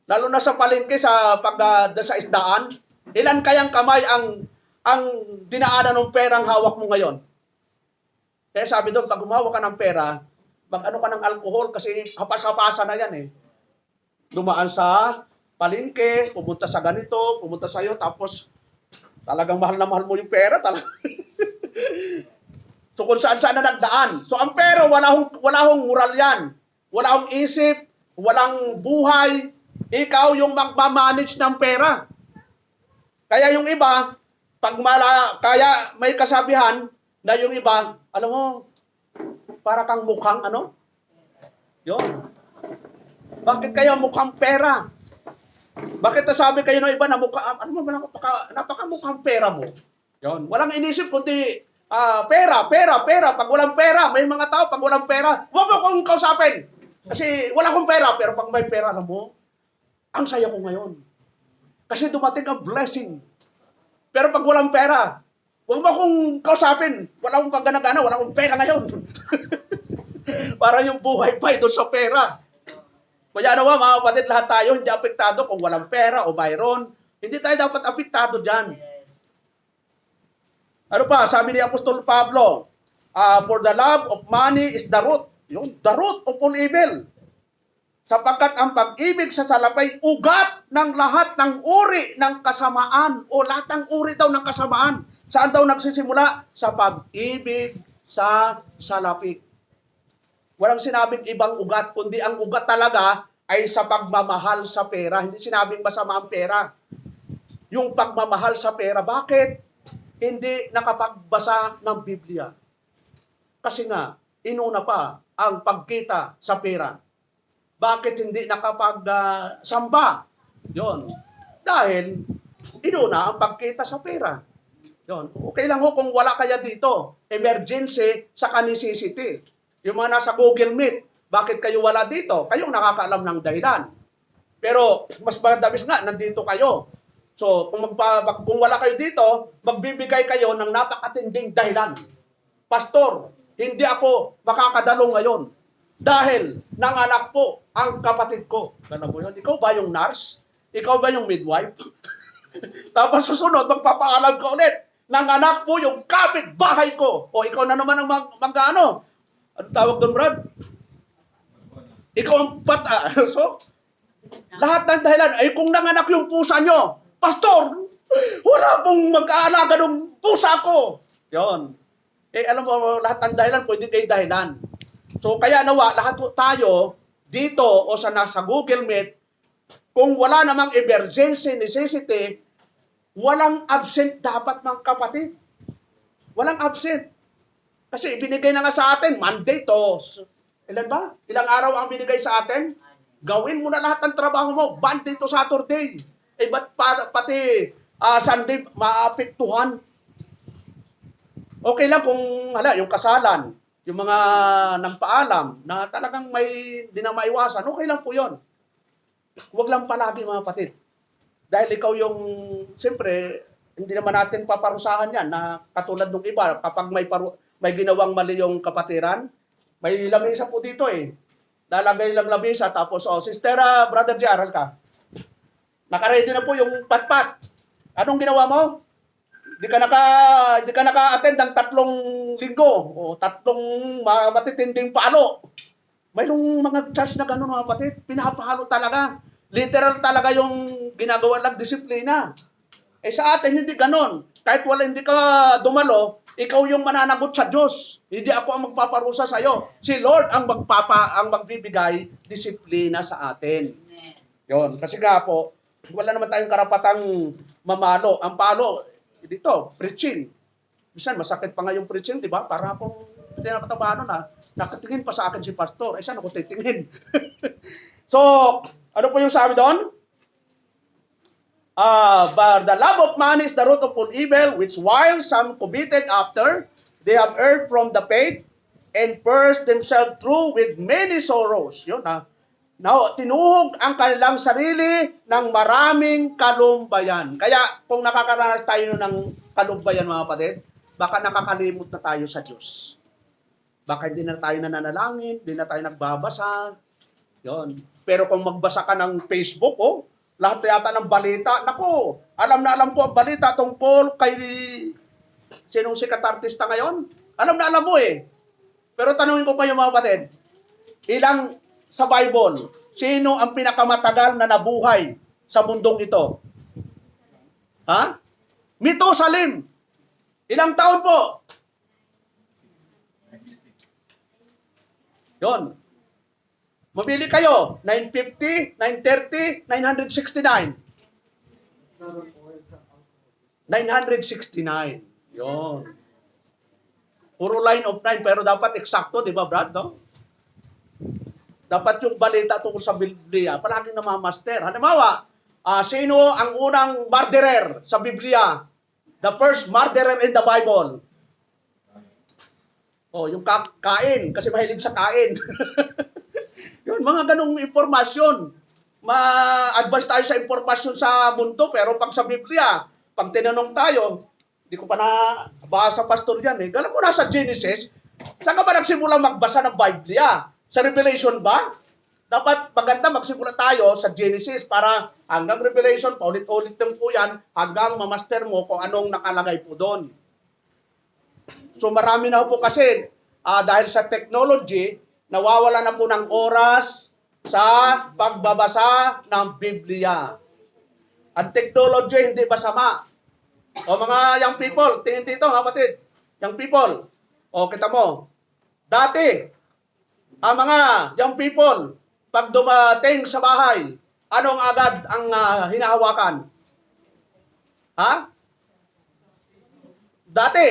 Lalo na sa palengke, sa isdaan. Ilan kayang kamay ang dinaanan ng perang hawak mo ngayon? Kaya sabi doon, pag humawak ka ng pera, mag-ano ka ng alcohol kasi hapas-hapasa na yan eh. Dumaan sa palengke, pumunta sa ganito, pumunta sa iyo, tapos talagang mahal na mahal mo yung pera. So kung saan-saan na nagdaan. So ang pera, wala hong moral yan. Wala hong isip, walang buhay. Ikaw yung magmamanage ng pera. Kaya yung iba, kaya may kasabihan na yung iba, alam mo, para kang mukhang ano? Yun. Bakit kaya mukhang pera? Bakit nasabi kayo ng iba na napakamukhang pera mo? Yun. Walang inisip kundi pera. Pag walang pera, may mga tao, pag walang pera, huwag mo kong kausapin. Kasi wala akong pera, pero pag may pera, alam mo, ang saya ko ngayon. Kasi dumating ang blessing. Pero pag walang pera, huwag mo akong kausapin. Wala akong kagana-gana, wala akong pera ngayon. Para yung buhay pa ito sa pera. Kaya nawa, mga kapatid, lahat tayo hindi apektado kung walang pera o mayroon. Hindi tayo dapat apektado dyan. Ano pa, sabi ni Apostol Pablo, for the love of money is the root. Yung the root of all evil. Sapagkat ang pag-ibig sa salapay, ugat ng lahat ng uri ng kasamaan o lahat ng uri daw ng kasamaan. Saan daw nagsisimula? Sa pag-ibig sa salapi. Walang sinabing ibang ugat, kundi ang ugat talaga ay sa pagmamahal sa pera. Hindi sinabing masama ang pera. Yung pagmamahal sa pera, bakit hindi nakapagbasa ng Biblia? Kasi nga, inuna pa ang pagkita sa pera. Bakit hindi nakapag-samba? Yon. Dahil inuna ang pagkita sa pera. Yon. Okay lang ho kung wala kaya dito. Emergency sa necessity. Yung mga nasa Google Meet, bakit kayo wala dito? Kayong nakakaalam ng dahilan. Pero mas madabis nga, nandito kayo. So kung wala kayo dito, magbibigay kayo ng napakatinding dahilan. Pastor, hindi ako makakadalo ngayon. Dahil nanganak po ang kapatid ko. Ganun mo yun. Ikaw ba yung nurse? Ikaw ba yung midwife? Tapos susunod, magpapaalam ka ulit. Nanganak po yung kapitbahay ko. O ikaw na naman ang mag-ano? Ano tawag doon, Brad? Ikaw ang So, lahat ng dahilan, ay kung nanganak yung pusa nyo, Pastor, wala pong mag-aalaga ng pusa ko. Yon. Alam mo, lahat ng dahilan, pwede kayo dahilan. So, kaya nawa, lahat tayo, dito o sa nasa Google Meet, kung wala namang emergency necessity, walang absent dapat, mga kapatid. Walang absent. Kasi ibinigay na nga sa atin, Monday to, ilan ba? Ilang araw ang binigay sa atin? Gawin mo na lahat ng trabaho mo, Monday to Saturday. Ba't pati Sunday maapektuhan? Okay lang kung, yung kasalan, yung mga nampaalam na talagang may di na maiwasan, okay lang po yun. Huwag lang palagi, mga kapatid. Dahil ikaw yung, siyempre, hindi naman natin paparusahan yan na katulad ng iba, kapag may ginawang mali yung kapatiran, may lamesa po dito eh. lalagay lang labisa, tapos, Sister, Brother Gerald ka. Nakaready na po yung patpat. Anong ginawa mo? Di ka naka-attend ng 3 linggo o 3 matitinding palo. Mayroong mga church na gano'n mga kapatid, pinapahalo talaga. Literal talaga yung ginagawa lang disiplina. Sa atin hindi gano'n. Kahit hindi ka dumalo, ikaw yung mananagot sa Diyos. Hindi ako ang magpaparusa sa iyo. Si Lord ang magbibigay disiplina sa atin. Yon, kasi nga po, wala naman tayong karapatang mamalo. Ang palo, dito, preaching. Minsan, masakit pa nga yung preaching, di ba? Para akong tinatabahan na, nakatingin pa sa akin si pastor. Saan ako titingin? So, ano po yung sabi doon? But the love of money is the root of all evil, which while some coveted after, they have erred from the faith and pierced themselves through with many sorrows. Yun Now, tinuhog ang kanilang sarili ng maraming kalumbayan. Kaya, kung nakakaranas tayo ng kalumbayan, mga kapatid, baka nakakalimot na tayo sa Diyos. Baka hindi na tayo nananalangin, hindi na tayo nagbabasa. Yon. Pero kung magbasa ka ng Facebook, lahat yata ng balita, nako, alam na alam ko ang balita tungkol kay sinong sikat artista ngayon. Alam na alam mo eh. Pero tanungin ko kayo mga kapatid, ilang sa Bible, sino ang pinakamatagal na nabuhay sa mundong ito? Ha? Methuselah. Ilang taon po? Yon. Mamili kayo, 950, 930, 969. 969. Yon. Puro line of 9, pero dapat eksakto, di ba, Brad? No? Dapat yung balita tungkol sa Biblia, palaging namamaster. Halimbawa, sino ang unang murderer sa Biblia? The first murderer in the Bible. Yung kain, kasi mahilig sa kain. Yun, mga ganong impormasyon. Ma-advance tayo sa impormasyon sa mundo, pero pag sa Biblia, pag tinanong tayo, hindi ko pa nabasa pastor yan eh. Galang mo na sa Genesis, saan ka ba nagsimula magbasa ng Biblia? Sa Revelation ba? Dapat maganda magsimula tayo sa Genesis para hanggang Revelation, paulit-ulit lang po yan, hanggang mamaster mo kung anong nakalagay po doon. So marami na po kasi, dahil sa technology, nawawala na po ng oras sa pagbabasa ng Biblia. Ang technology hindi masama. Mga young people, tingin dito ha kapatid. Young people, kita mo, dati, ang mga young people, pag dumating sa bahay, anong agad ang hinahawakan? Ha? Dati,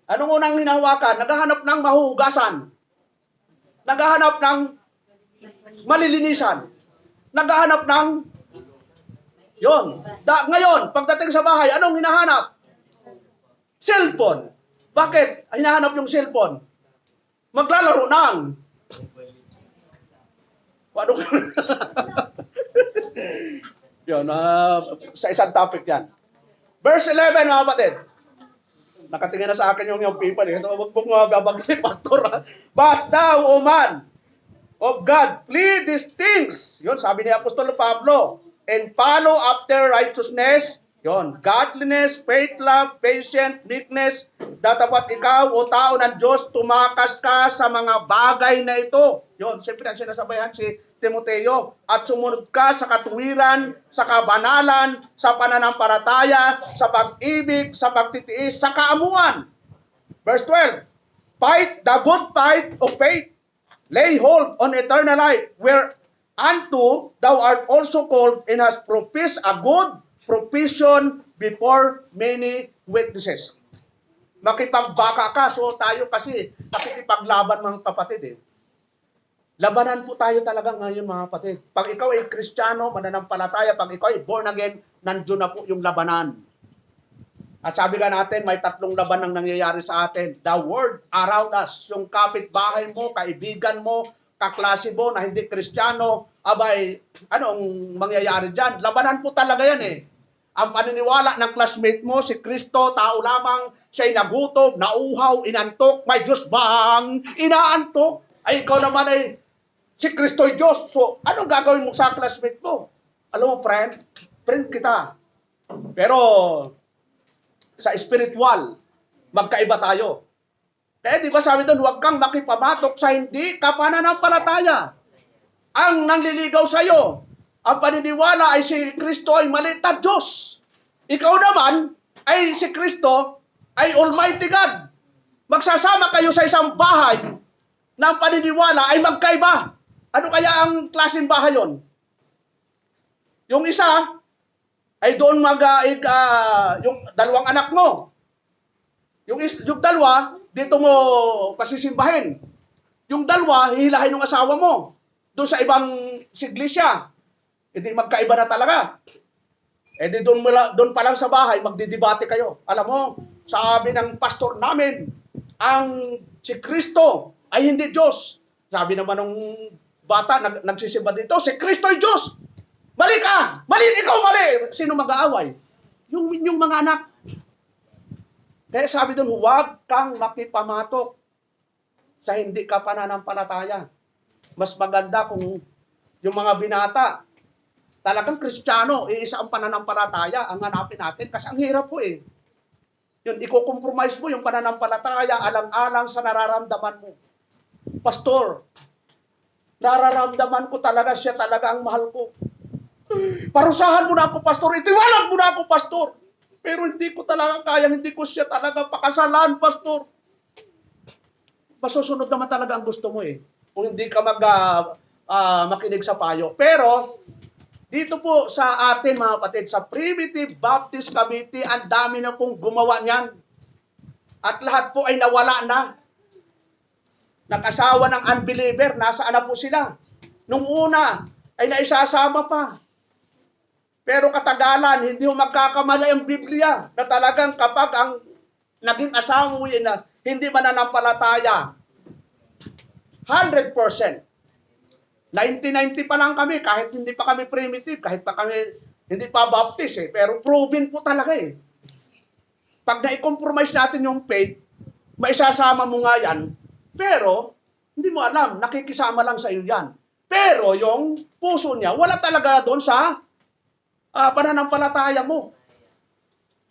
anong unang hinahawakan? Naghahanap ng mahuhugasan. Naghahanap ng malilinisan. Naghahanap ng yon. Ngayon, pagdating sa bahay, anong hinahanap? Cellphone. Bakit hinahanap yung cellphone? Maglalaro ng yun, sa isang topic yan. Verse 11, mga kapatid. Nakatingin na sa akin yung people. Huwag mong babagsin, pastor. But thou, O man of God, flee these things. Yun, sabi ni Apostol Pablo. And follow after righteousness. Yun, godliness, faith, love, patience, meekness. Dapat ikaw, o tao ng Diyos, tumakas ka sa mga bagay na ito. Yun, siyempre ang sinasabayan si Timoteo. At sumunod ka sa katuwiran, sa kabanalan, sa pananampalataya, sa pag-ibig, sa pagtitiis, sa kaamuan. Verse 12, fight the good fight of faith. Lay hold on eternal life, whereunto thou art also called and hast professed a good profession before many witnesses. Makipagbaka ka, so tayo kasi nakikipaglaban mga kapatid eh. Labanan po tayo talaga ngayon mga kapatid. Pag ikaw ay Kristiyano, mananampalataya, pag ikaw ay born again, nandiyo na po yung labanan. At sabi ka natin, may 3 laban ang nangyayari sa atin. The world around us, yung kapitbahay mo, kaibigan mo, kaklase mo na hindi Kristiyano, abay, anong mangyayari dyan? Labanan po talaga yan eh. Ang paniniwala ng classmate mo, si Kristo, tao lamang, siya'y nagutom, nauhaw, inantok, may Diyos bang inaantok? Ay ikaw naman ay si Kristo'y Diyos. So, anong gagawin mo sa classmate mo? Alam mo, friend kita. Pero, sa spiritual, magkaiba tayo. Kaya di ba sabi doon, huwag kang makipamatok sa hindi ka pananampalataya. Ang nangliligaw sa iyo, ang paniniwala ay si Kristo ay maliit na Diyos. Ikaw naman ay si Kristo ay Almighty God. Magsasama kayo sa isang bahay na ang paniniwala ay magkaiba. Ano kaya ang klaseng bahay yon? Yung isa ay doon yung dalawang anak mo. Yung dalawa, dito mo pasisimbahin. Yung dalawa, hihilahin ng asawa mo. Doon sa ibang iglesia. Hindi magkaiba na talaga. Eh di doon pa lang sa bahay, magdidebate kayo. Alam mo, sabi ng pastor namin, ang si Kristo ay hindi Diyos. Sabi naman ng bata, nagsisimba dito, si Kristo ay Diyos. Mali ka! Mali! Ikaw mali! Sino mag-aaway? Yung mga anak. Kaya sabi doon, huwag kang makipamatok sa hindi ka pananampalataya. Mas maganda kung yung mga binata, talagang Kristiyano, isa ang pananampalataya, ang hanapin natin. Kasi ang hirap po eh. Yun, i-compromise mo yung pananampalataya alang-alang sa nararamdaman mo. Pastor, nararamdaman ko talaga siya talaga ang mahal ko. Parusahan mo na ako, pastor. Itiwalag mo na ako, pastor. Pero hindi ko talaga kaya, hindi ko siya talaga pakasalan, pastor. Masusunod naman talaga ang gusto mo eh. Kung hindi ka makinig sa payo. Pero, dito po sa atin mga kapatid, sa Primitive Baptist Committee, ang dami na pong gumawa niyan. At lahat po ay nawala na. Nag-asawa ng unbeliever, nasaan na po sila? Nung una, ay naisasama pa. Pero katagalan, hindi mo magkakamali ang Biblia na talagang kapag ang naging asawa mo yun na hindi mananampalataya, 100%. 1990 pa lang kami, kahit hindi pa kami primitive, kahit pa kami hindi pa baptist eh. Pero proven po talaga eh. Pag na-compromise natin yung faith, maisasama mo nga yan, pero hindi mo alam, nakikisama lang sa iyo yan. Pero yung puso niya, wala talaga doon sa pananampalataya mo.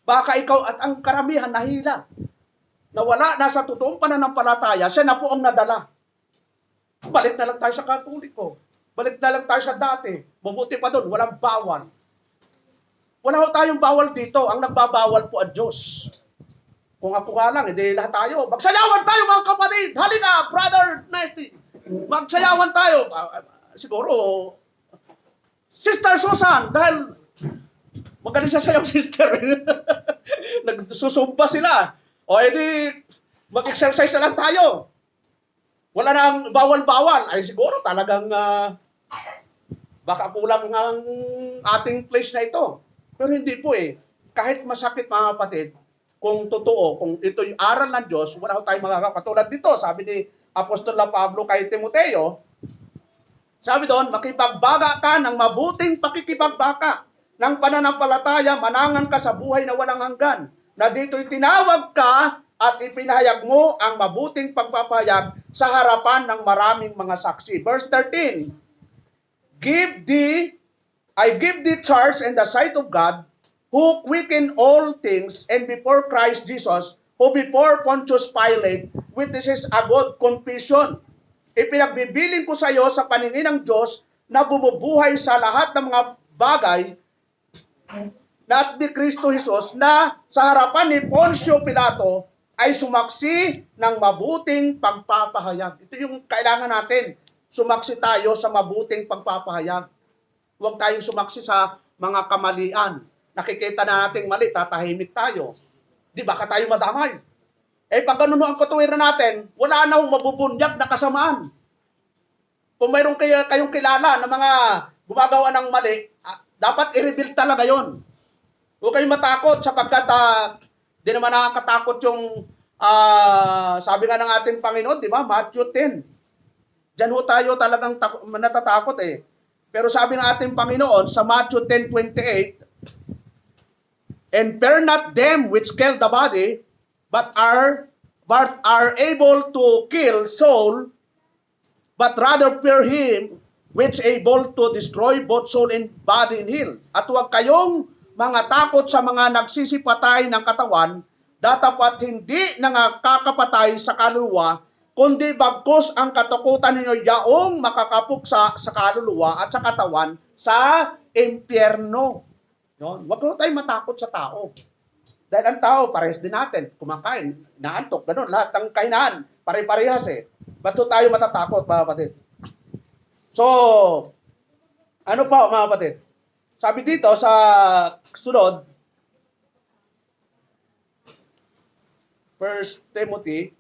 Baka ikaw at ang karamihan nahila. Nawala na sa totoong pananampalataya, siya na po ang nadala. Balik na lang tayo sa Katoliko. Balik na lang tayo sa dati. Mabuti pa doon, walang bawal. Wala tayong bawal dito. Ang nagbabawal po ang Diyos. Kung ako nga lang, hindi lahat tayo. Magsayawan tayo mga kapatid. Halika, brother Nesty. Magsayawan tayo. Siguro, Sister Susan, dahil magaling siya sayaw, sister. Nagsusumpa sila. O edi, mag-exercise na lang tayo. Wala nang bawal-bawal. Ay siguro talagang baka kulang ang ating place na ito. Pero hindi po eh. Kahit masakit mga kapatid, kung totoo, kung ito yung aral ng Diyos, wala ko tayong magagawa. Katulad dito, sabi ni Apostol Pablo kay Timoteo, sabi doon, makipagbaga ka ng mabuting pakikipagbaka ng pananampalataya, manangan ka sa buhay na walang hanggan. Na dito'y tinawag ka at ipinahayag mo ang mabuting pagpapahayag sa harapan ng maraming mga saksi. Verse 13, I give thee charge in the sight of God, who quicken all things, and before Christ Jesus, who before Pontius Pilate, witnesses a good confession. Ipinagbibiling ko sa iyo sa paningin ng Diyos na bumubuhay sa lahat ng mga bagay na ni Kristo Jesus na sa harapan ni Poncio Pilato ay sumaksi ng mabuting pagpapahayag. Ito yung kailangan natin. Sumaksi tayo sa mabuting pagpapahayag. Huwag tayong sumaksi sa mga kamalian. Nakikita na nating mali, tatahimik tayo. Di ba ka tayo madamay? Eh pag ganun ang katuwiran natin, wala na akong mabubunyag na kasamaan. Kung mayroon kayong kilala na mga gumagawa ng mali, dapat i-reveal talaga yon. Huwag kayong matakot sapagkat di naman nakakatakot yung sabi nga ng ating Panginoon, di ba? Matthew 10. Diyan ho tayo talagang natatakot eh. Pero sabi ng ating Panginoon sa Matthew 10:28, and fear not them which kill the body, but are able to kill soul, but rather fear Him which able to destroy both soul and body in hell. At huwag kayong mga takot sa mga nagsisipatay ng katawan, datapat hindi nakakapatay sa kaluluwa, kundi bagkus ang katakutan ninyo yaong makakapuksa sa kaluluwa at sa katawan sa impyerno. Yun. Huwag ko tayo matakot sa tao. Dahil ang tao, parehas din natin. Kumakain, naantok, ganun. Lahat ng kainahan, pare-parehas eh. Ba't tayo matatakot, mga kapatid? So, ano pa, mga kapatid? Sabi dito sa sunod, 1 Timothy,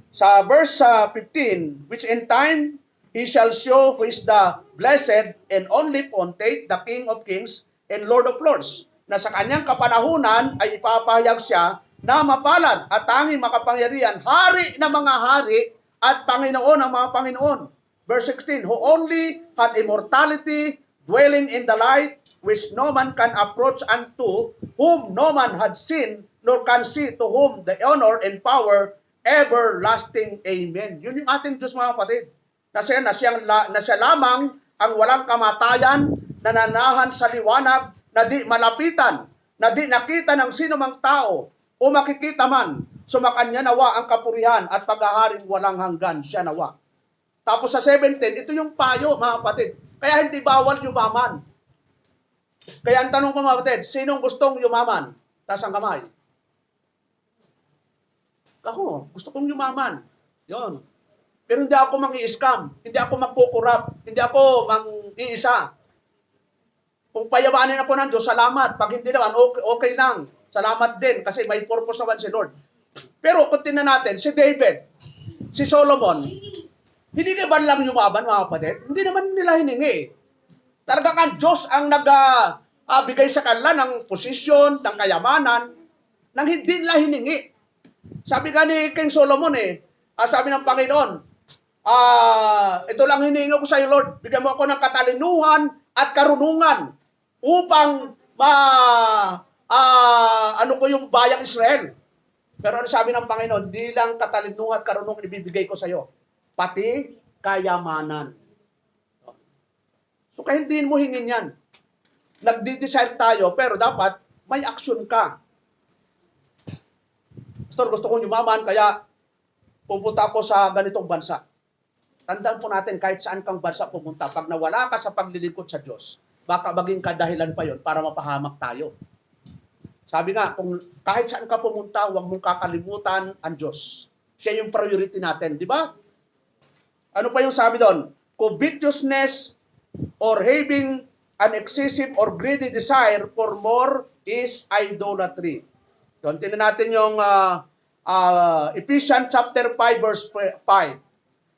sa verse 15, which in time He shall show who is the blessed and only potentate, the King of kings and Lord of lords, na sa kanyang kapanahunan ay ipapahayag siya na mapalad at tanging makapangyarihan, hari ng mga hari at Panginoon ng mga Panginoon. Verse 16, who only had immortality, dwelling in the light, which no man can approach unto, whom no man had seen, nor can see, to whom the honor and power everlasting. Amen. Yun yung ating Diyos, mga kapatid. Na siya lamang ang walang kamatayan, nananahan sa liwanag, na di malapitan, na di nakita ng sino mang tao, o makikita man, sumakanya nawa ang kapurihan at paghaharing walang hanggan, siya nawa. Tapos sa 17, ito yung payo, mga kapatid. Kaya hindi bawal yumaman. Kaya ang tanong ko, mga kapatid, sinong gustong yumaman? Taas ang kamay. Ako, gusto kong yumaman. Yon. Pero hindi ako mang-i-scam, hindi ako magkukurap, hindi ako mang-iisa. Kung payamanin ako ng Diyos, salamat. Pag hindi naman, okay lang. Salamat din kasi may purpose naman si Lord. Pero kung tingnan natin, si David, si Solomon, hindi ba lang yumaman, mga kapatid? Hindi naman nila hiningi. Talagang ang Diyos ang bigay sa kanila ng posisyon, ng kayamanan, nang hindi nila hiningi. Sabi ka ni King Solomon sabi ng Panginoon, ito lang hiningi ko sa iyo, Lord. Bigyan mo ako ng katalinuhan at karunungan upang ko yung bayang Israel. Pero ano sabi ng Panginoon? Di lang katalinuhan at karunungan ibibigay ko sa iyo, pati kayamanan. So kaya hindi mo hingin yan. Nagdi-desire tayo, pero dapat may action ka. Pastor, gusto kong yumaman, kaya pupunta ako sa ganitong bansa. Tandaan po natin, kahit saan kang bansa pumunta, pag nawala ka sa paglilingkod sa Diyos, baka maging kadahilan pa yon para mapahamak tayo. Sabi nga, kung kahit saan ka pumunta, huwag mong kakalimutan ang Diyos. Siya yung priority natin, di ba? Ano pa yung sabi doon? Covetousness or having an excessive or greedy desire for more is idolatry. Doon, tingnan natin yung Ephesians chapter 5 verse 5.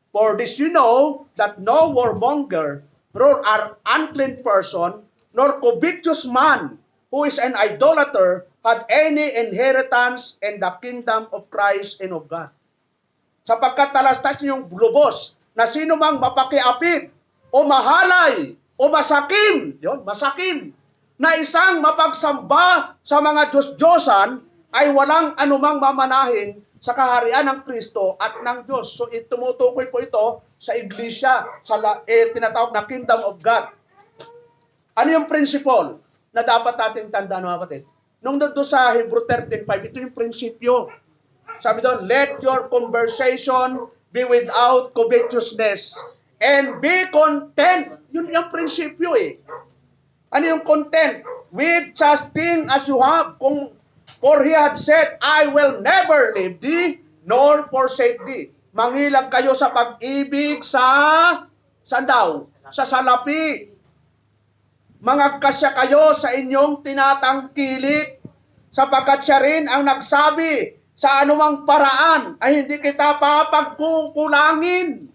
For this you know that no warmonger, nor an unclean person, nor covetous man, who is an idolater, had any inheritance in the kingdom of Christ and of God. Sapagkat talastas niyong lubos, na sino mang mapakiapid, o mahalay, o masakim, yon, masakim, na isang mapagsamba sa mga Diyos-Diyosan, ay walang anumang mamanahin sa kaharian ng Kristo at ng Diyos. So tumutukoy po ito sa iglesia, sa tinatawag na Kingdom of God. Ano yung principle na dapat nating tandaan, mga kapatid? Nung doon sa Hebrew 13:5, ito yung prinsipyo. Sabi doon, let your conversation be without covetousness and be content. Yun yung prinsipyo Ano yung content? With such thing as you have. For he had said, I will never leave thee, nor forsake thee. Mangilag kayo sa pag-ibig saan daw? Sa salapi. Mangagkasya kayo sa inyong tinatangkilik, sapagkat siya rin ang nagsabi, sa anumang paraan ay hindi kita papagkukulangin.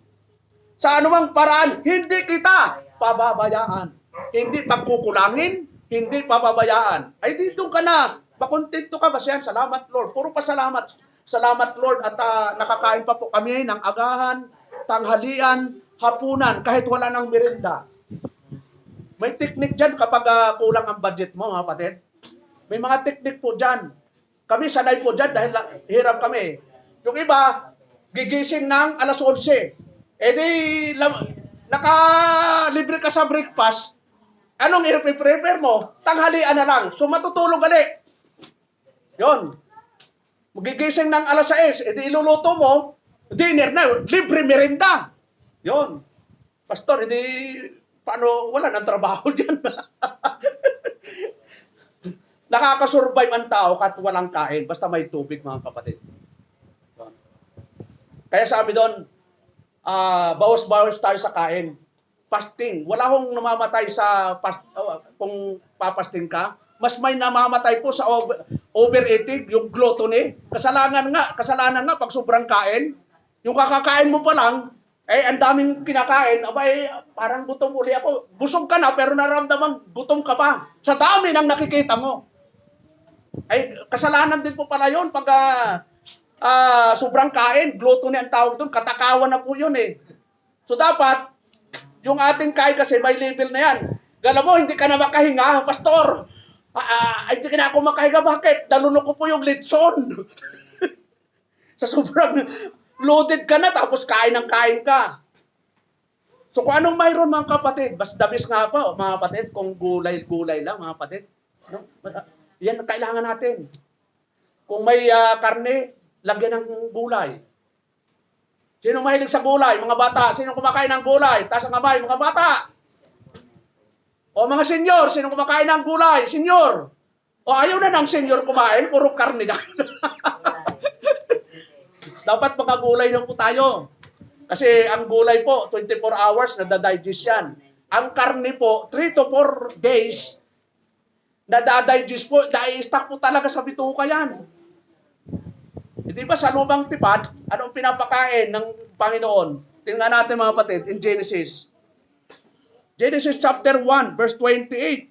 Sa anumang paraan, hindi kita pababayaan. Hindi pagkukulangin, hindi pababayaan. Ay dito ka na. Makontento ka ba siya? Salamat, Lord. Puro pasalamat. Salamat, Lord. At nakakain pa po kami ng agahan, tanghalian, hapunan, kahit wala ng merienda. May teknik dyan kapag kulang ang budget mo, mga kapatid. May mga teknik po dyan. Kami sanay po dyan dahil hirap kami. Yung iba, gigising ng alas 11. Eh di, nakalibre ka sa breakfast, anong i-prepare mo? Tanghalian na lang. So matutulog gali. Yon. Magigising ng alas 6, edi iluluto mo, dinner na, libre merienda. Yon. Pastor, edi paano wala nang trabaho diyan? Nakakasurvive ang tao kahit walang kain, basta may tubig, mga kapatid. Yon. Kaya sabi doon, bawas-bawas tayo sa kain. Fasting. Wala hong namamatay sa kung papasting ka. Mas may namamatay po sa overeating, yung gluttony. Kasalanan nga pag sobrang kain. Yung kakakain mo pa lang, ang daming kinakain, abay, parang gutom uli ako. Busog ka na, pero nararamdaman gutom ka pa. Sa dami ng nakikita mo. Ay, kasalanan din po pala yun pag sobrang kain, gluttony ang tawag doon, katakawan na po yun eh. So dapat, yung ating kain kasi may level na yan. Alam mo, hindi ka na makahinga, pastor. Hindi ka na ako makahinga, bakit? Dalunok ko po yung litson. Sa sobrang loaded ka na, tapos kain ng kain ka. So kung anong mayroon mga kapatid, basta dabis nga pa, mga kapatid, kung gulay-gulay lang, mga kapatid. No? Yan ang kailangan natin. Kung may karne, lagyan ng gulay. Sino mahilig sa gulay? Mga bata. Sino kumakain ng gulay? Taas ang kamay, mga bata. O mga senyor, sino kumakain ng gulay? Senyor. O ayaw na ng senyor kumain, puro karne na. Dapat mga gulay lang po tayo. Kasi ang gulay po, 24 hours, nadadigest yan. Ang karne po, 3 to 4 days, nadadigest po, dai-stack po talaga sa bituka yan. Hindi ba sa lumang tipan, anong pinapakain ng Panginoon? Tingnan natin mga kapatid, in Genesis. Genesis chapter 1, verse 28.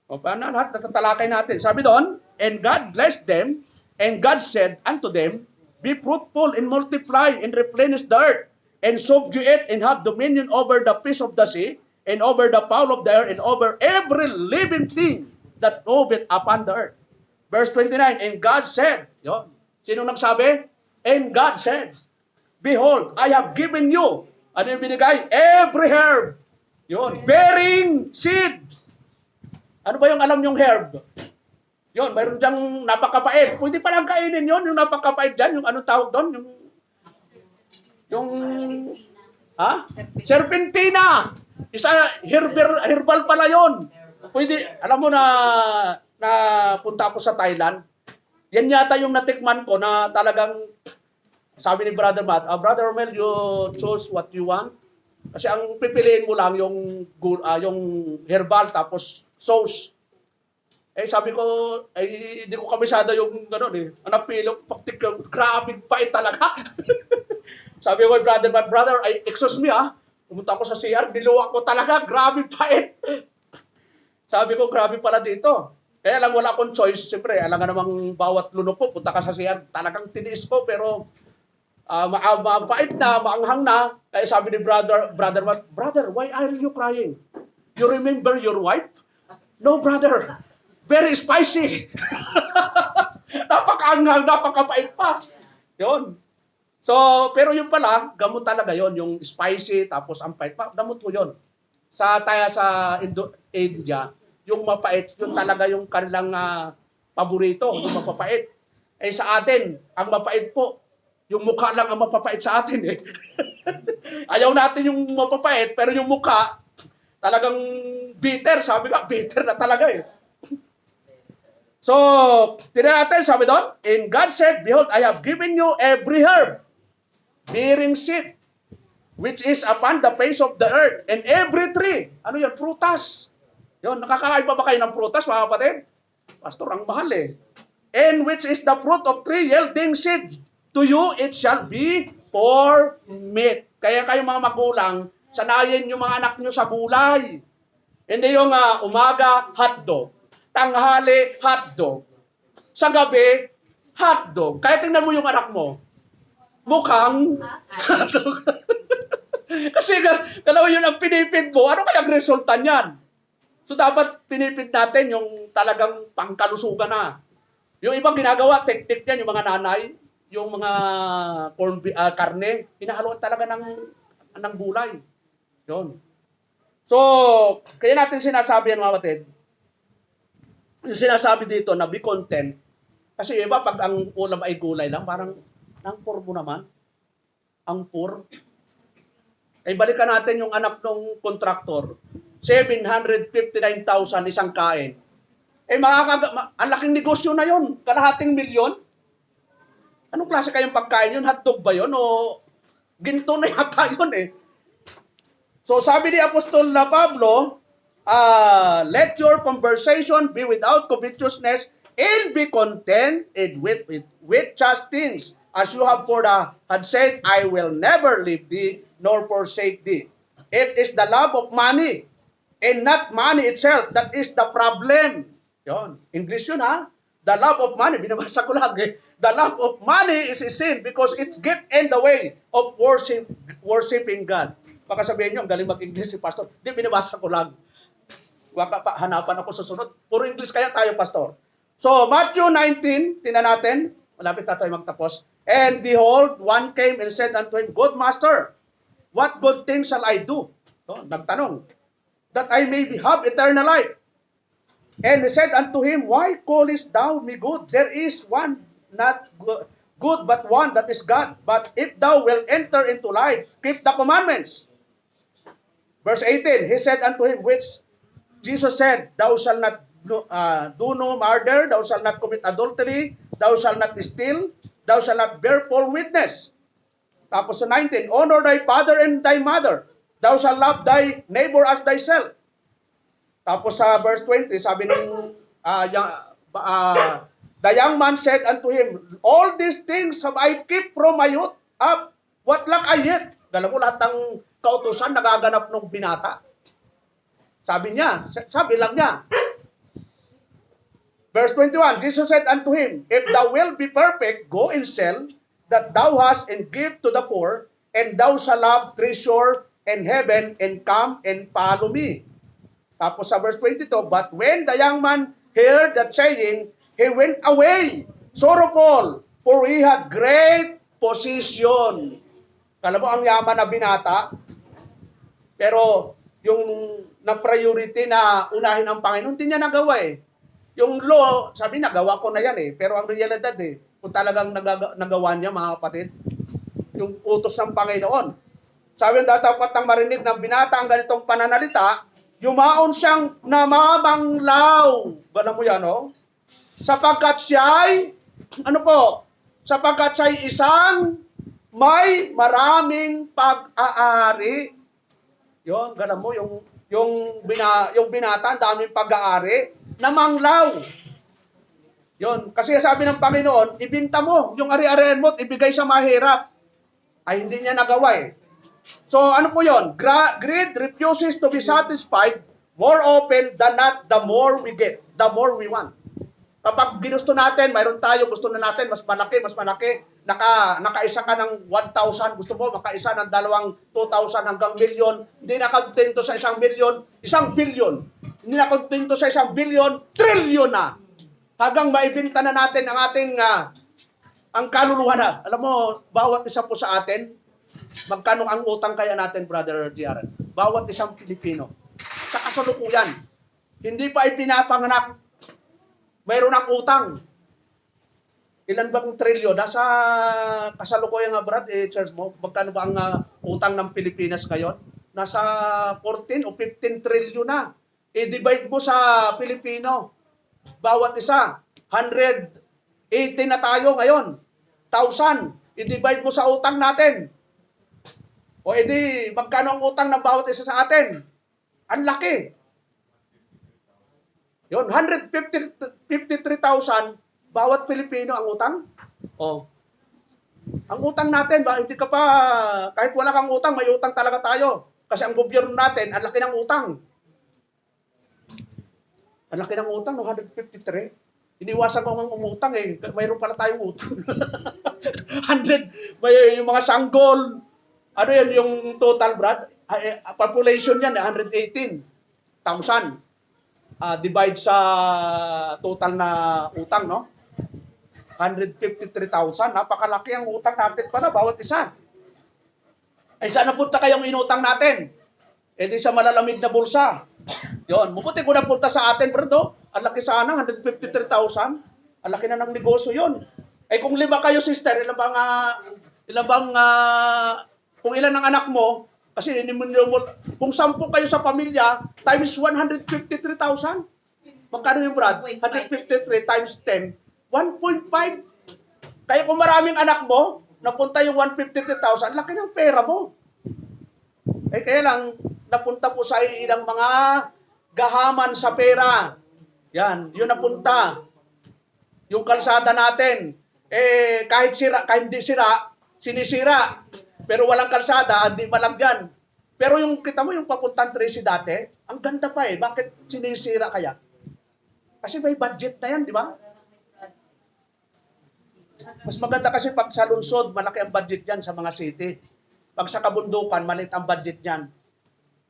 O paano lahat, natatalakay natin. Sabi doon, and God blessed them, and God said unto them, be fruitful and multiply and replenish the earth, and subdue it and have dominion over the fish of the sea, and over the fowl of the air, and over every living thing that moveth upon the earth. Verse 29, and God said, yun, sino nagsabi? And God said, behold, I have given you, ano yung binigay? Every herb, yun, bearing seed. Ano ba yung alam yung herb? Yun, mayroon dyang napakapait. Pwede pa lang kainin yun, yung napakapait dyan, yung anong tawag doon? Serpentina. Isa, herbal pala yun. Pwede, alam mo na punta ako sa Thailand, yan yata yung natikman ko na talagang, sabi ni Brother Matt, Brother Romel, you choose what you want. Kasi ang pipiliin mo lang yung herbal tapos sauce. Sabi ko, hindi ko kabisado yung gano'n eh. Ang napilo, grabe pait talaga. Sabi ko, Brother Matt, Brother, excuse me pumunta ako sa CR, niluwa ko talaga, grabe pait. Sabi ko, grabe pala dito. Kaya lang wala akong choice. Siyempre, alam nga namang bawat lunok po, punta ka sa CR, talagang tiniis ko, pero mapait na, maanghang na. Kaya sabi ni Brother, Brother, why are you crying? You remember your wife? No, brother. Very spicy. Napakaanghang, napakapait pa. Yun. So, pero yun pala, gamot talaga yon, yung spicy, tapos ang pait pa, gamot ko yun. Sa India, yung mapait, yun talaga yung kanilang paborito, yung mapapait. Sa atin, ang mapait po, yung mukha lang ang mapapait sa atin eh. Ayaw natin yung mapapait, pero yung mukha, talagang bitter. Sabi ka, bitter na talaga eh. So, tingnan natin, sabi doon, and God said, behold, I have given you every herb, bearing seed, which is upon the face of the earth, and every tree. Ano yan? Prutas. Yun, nakakain pa ba kayo ng prutas, mga kapatid? Pastor, ang mahal eh. And which is the fruit of tree yielding seed. To you, it shall be for meat. Kaya kayo mga magulang, sanayin yung mga anak nyo sa gulay. Hindi yung umaga, hotdog. Tanghali, hotdog. Sa gabi, hotdog. Kaya tingnan mo yung anak mo. Mukhang hotdog. Kasi galaw yun ang pinipid mo. Ano kaya ang resulta niyan? So dapat pinipid natin yung talagang pangkalusugan na. Yung ibang ginagawa, teknik yan, yung mga nanay, yung mga karne, hinahaluan talaga ng gulay. Yun. So, kaya natin sinasabi yan mga kapatid, yung sinasabi dito na be content, kasi iba pag ang ulam ay gulay lang, parang ang poor mo naman. Ang poor. Ay balikan natin yung anak ng kontraktor. 759,000 isang kain. Ang laking negosyo na yon, kalahating milyon. Anong klase kayong pagkain yun? Hotdog ba yun? O ginto na yata yun eh. So sabi ni Apostol na Pablo, let your conversation be without covetousness and be content with just things. As you have had said, I will never leave thee nor forsake thee. It is the love of money and not money itself that is the problem. Yon. English yun ha. The love of money, binabasa ko lang eh. The love of money is a sin because it's get in the way of worshiping God. Baka sabihin nyo, ang galing mag-English si Pastor. Hindi, binabasa ko lang. Hanapan ako sa sunod. Puro English kaya tayo, Pastor. So, Matthew 19, tingnan natin. Malapit na tayo magtapos. And behold, one came and said unto him, Good master, what good thing shall I do? So, nagtanong, that I may have eternal life. And he said unto him, Why callest thou me good? There is one not good, but one that is God. But if thou wilt enter into life, keep the commandments. Verse 18, he said unto him, which Jesus said, Thou shalt not do no murder, thou shalt not commit adultery, thou shalt not steal, thou shalt not bear false witness. Tapos sa 19, honor thy father and thy mother, thou shalt love thy neighbor as thyself. Tapos sa verse 20, sabi nung the young man said unto him, All these things have I keep from my youth up. What lack I yet? Dala ko lahat ng kautusan nagaganap ng binata. Sabi lang niya. Verse 21, Jesus said unto him, If thou wilt be perfect, go and sell that thou hast and give to the poor, and thou shalt have treasure in heaven, and come and follow me. Tapos sa verse 22, But when the young man heard that saying, he went away sorrowful, for he had great possession. Kala mo ang yaman na binata, pero yung na-priority na unahin ang Panginoon, hindi niya nagawa eh. Yung law, sabi nagawa ko na yan eh, pero ang realidad eh, kung talagang nagawa niya mga kapatid, yung utos ng Panginoon. Sabi ang dapat ng marinig ng binata ang ganitong pananalita, yumaon siyang namamanglaw. Gano'n mo yan, no? Sapagkat siya'y, sapagkat siya'y isang may maraming pag-aari. Yon, gano'n mo, yung binata, ang daming pag-aari, namanglaw. Yon, kasi sabi ng Panginoon, ibinta mo yung ari-arian mo at ibigay sa mahirap. Ay, hindi niya nagawa eh. So, ano po yun? Greed refuses to be satisfied more often than not. The more we get, the more we want. Kapag ginusto natin, mayroon tayo, gusto na natin, mas malaki, nakaisa ka ng 1,000, gusto mo, makaisa ng 2,000 hanggang milyon, hindi nakakontento sa 1 milyon, 1 billion. Hindi nakakontento sa 1 billion, trillion na. Hanggang maibinta na natin ang ating, ang kaluluwa na. Alam mo, bawat isa po sa atin, magkano ang utang kaya natin, Brother Jiaran? Bawat isang Pilipino. Sa kasalukuyan, hindi pa ipinapanganak, mayroon ang utang. Ilan bang trilyon? Nasa kasalukuyan nga, Brad, church mo, magkano ba ang utang ng Pilipinas ngayon? Nasa 14 o 15 trilyon na. I-divide mo sa Pilipino. Bawat isa, 180 na tayo ngayon. 1,000. I-divide mo sa utang natin. O edi, magkano ang utang ng bawat isa sa atin? Ang laki. Yun, 153,000 bawat Pilipino ang utang. O, ang utang natin, hindi ka pa, kahit wala kang utang, may utang talaga tayo. Kasi ang gobyerno natin, ang laki ng utang. Ang laki ng utang, no, 153. Iniwasan ko ang umutang eh. Mayroon pala tayong utang. 100, may yung mga sanggol. Ano yan yung total, Brad? Population yan, 118,000. Divide sa total na utang, no? 153,000. Napakalaki ang utang natin pala, bawat isa. Ay saan napunta kayong inutang natin? Eh di sa malalamig na bulsa. Yon, mabuti kung napunta sa atin, bro. Ang laki sana, 153,000. Ang laki na ng negosyo yon. Eh kung 5 kayo, sister, kung ilan ang anak mo, kasi kung 10 kayo sa pamilya, times 153,000. Magkano yung Brad? 153 times 10, 1.5. Kaya kung maraming anak mo, napunta yung 153,000, laki ng pera mo. Eh kaya lang, napunta po sa ilang mga gahaman sa pera. Yan, yun napunta. Yung kalsada natin, kahit hindi sira, sinisira. Pero walang kalsada, hindi malagyan. Pero yung kita mo, yung papuntang Tracy dati, ang ganda pa eh. Bakit sinisira kaya? Kasi may budget na yan, di ba? Mas maganda kasi pag sa lungsod, malaki ang budget yan sa mga city. Pag sa kabundukan, maliit ang budget yan.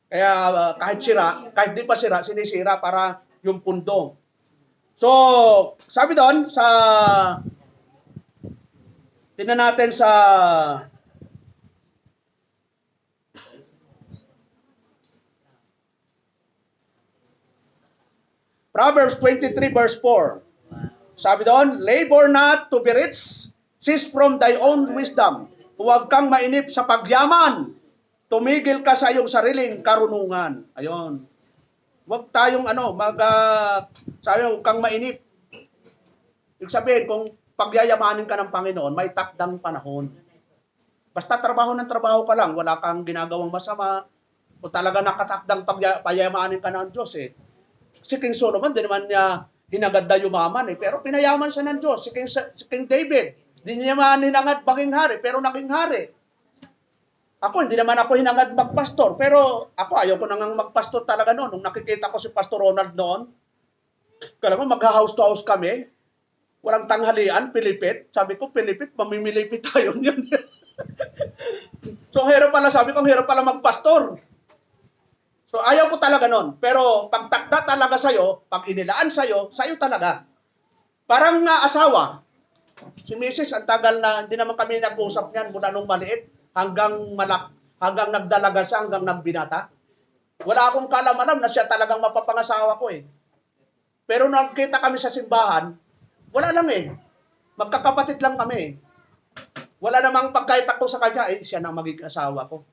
Kaya kahit di pa sira, sinisira para yung pundo. So, sabi doon, tingnan natin sa Proverbs 23 verse 4. Sabi doon, labor not to be rich, cease from thy own wisdom. Huwag kang mainip sa pagyaman. Tumigil ka sa iyong sariling karunungan. Ayun. Huwag tayong sabi huwag kang mainip. Ibig sabihin, kung pagyayamanin ka ng Panginoon, may takdang panahon. Basta trabaho ng trabaho ka lang, wala kang ginagawang masama, o talaga nakatakdang payamanin ka ng Diyos eh. Si King Solomon, di naman niya hinagad na yumaman eh, pero pinayaman siya ng Diyos. Si King David, di niya man hinangad maging hari, pero naging hari. Ako, hindi naman ako hinangad magpastor, pero ako ayaw ko nang magpastor talaga noon. Nung nakikita ko si Pastor Ronald noon, kala ko mag-house to house kami, walang tanghalian, pilipit. Sabi ko, pilipit, mamimilipit tayo yun. So, hirap pala, sabi ko, hirap pala magpastor. So, ayaw ko talaga nun. Pero, pag takda talaga sa'yo, pag inilaan sa'yo talaga. Parang asawa. Si Mrs. ang tagal na, hindi naman kami nag-usap niyan mula nung maliit hanggang nagdalaga siya, hanggang nagbinata. Wala akong kalamanam na siya talagang mapapangasawa ko eh. Pero nung kita kami sa simbahan, wala lang eh. Magkakapatid lang kami. Wala namang pagkait ako sa kanya, siya nang magiging asawa ko.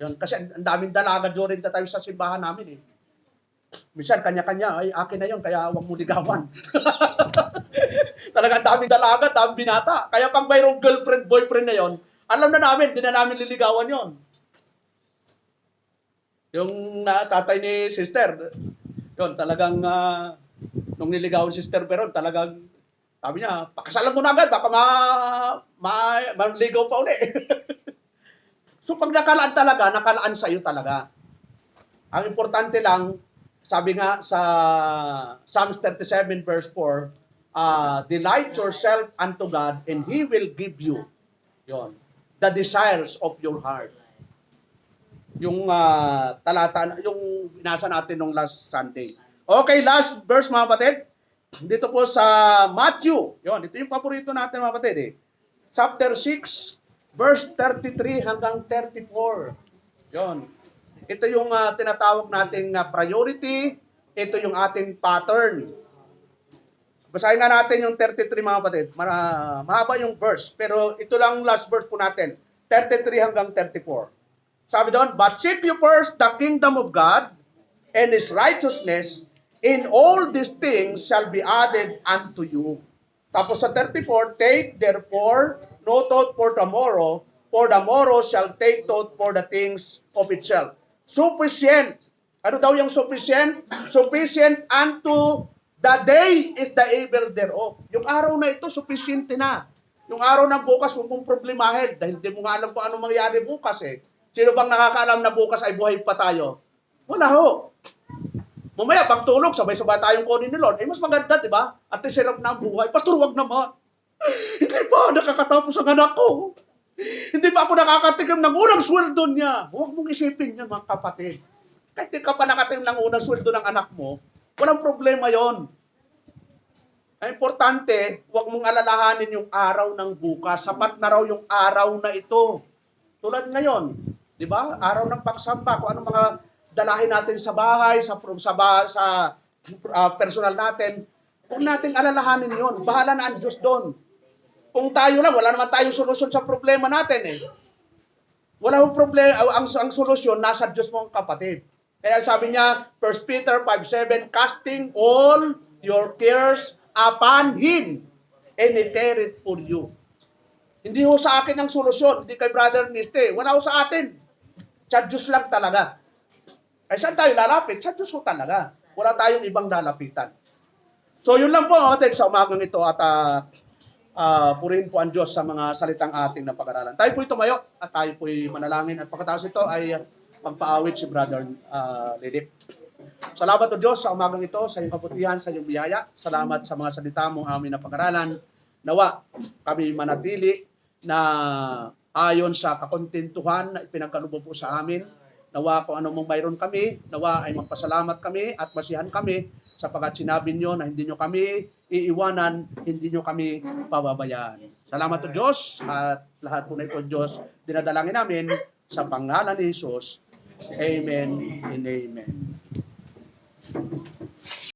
Yun, kasi ang daming dalaga during the time sa simbahan namin eh. Minsan, kanya-kanya, akin na yun, kaya huwag mo ligawan. Talagang daming dalaga, daming binata. Kaya pag mayroong girlfriend, boyfriend na yon, alam na namin, di na namin liligawan yon. Yung tatay ni sister, yun, talagang, nung niligawan si Sister Peron, talagang, sabi niya, pakasalan mo na agad, baka maligaw pa uli. So pag nakalaan talaga, nakalaan sa iyo talaga. Ang importante lang, sabi nga sa Psalms 37 verse 4, delight yourself unto God and He will give you the desires of your heart. Yung talata, yung binasa natin nung last Sunday. Okay, last verse mga kapatid. Dito po sa Matthew. Ito yung paborito natin mga kapatid eh. Chapter 6, verse 33 hanggang 34. Ito yung tinatawag nating priority. Ito yung ating pattern. Basahin nga natin yung 33 mga kapatid. Mahaba yung verse. Pero ito lang last verse po natin. 33 hanggang 34. Sabi doon, but seek you first the kingdom of God and His righteousness, and all these things shall be added unto you. Tapos sa 34, take therefore no thought for the morrow shall take thought for the things of itself. Sufficient. Ano daw yung sufficient? Sufficient unto the day is the evil thereof. Yung araw na ito, sufficient na. Yung araw ng bukas, huwag mong problemahin dahil hindi mo nga alam kung anong mangyari bukas eh. Sino bang nakakaalam na bukas ay buhay pa tayo? Wala ho. Mamaya, pag tulog, sabay-sabay tayong kunin ni Lord. Mas maganda, di ba? At isirap na ang buhay. Pastor, wag naman. Hindi pa nakakatapos ang anak ko. Hindi pa ako nakakatikim ng unang sweldo niya. Huwag mong isipin yan, mga kapatid. Kahit di ka pa nakatikim ng unang sweldo ng anak mo, walang problema yon. Ang importante, huwag mong alalahanin yung araw ng bukas. Sapat na raw yung araw na ito. Tulad ngayon, di ba? Araw ng pagsamba, kung ano mga dalahin natin sa bahay, sa personal natin, huwag nating alalahanin yon. Bahala na ang Diyos doon. Kung tayo lang, wala naman tayong solusyon sa problema natin eh. Wala akong problema, ang solusyon nasa Diyos mong kapatid. Kaya sabi niya, 1 Peter 5:7, casting all your cares upon Him, and He careth for you. Hindi ho sa akin ang solusyon, hindi kay Brother Niste. Wala ho sa atin. Sa Diyos lang talaga. Ay saan tayo lalapit? Sa Diyos ho talaga. Wala tayong ibang lalapitan. So yun lang po sa umagang ito at purihin po ang Diyos sa mga salitang ating napag-aralan. Tayo po'y tumayo at tayo po'y manalangin at pagkatapos ito ay magpaawit si Brother Lidik. Salamat o Diyos sa umagang ito, sa iyong kaputihan, sa iyong biyaya. Salamat sa mga salita mong aming napag-aralan. Nawa kami manatili na ayon sa kakontentuhan na ipinagkaloob po sa amin. Nawa kung ano mong mayroon kami, nawa ay magpasalamat kami at masihan kami sapagkat sinabi niyo na hindi niyo kami iiwanan, hindi niyo kami pababayaan. Salamat o Diyos at lahat po na ito Diyos, dinadalangin namin sa pangalan ni Jesus. Amen and amen.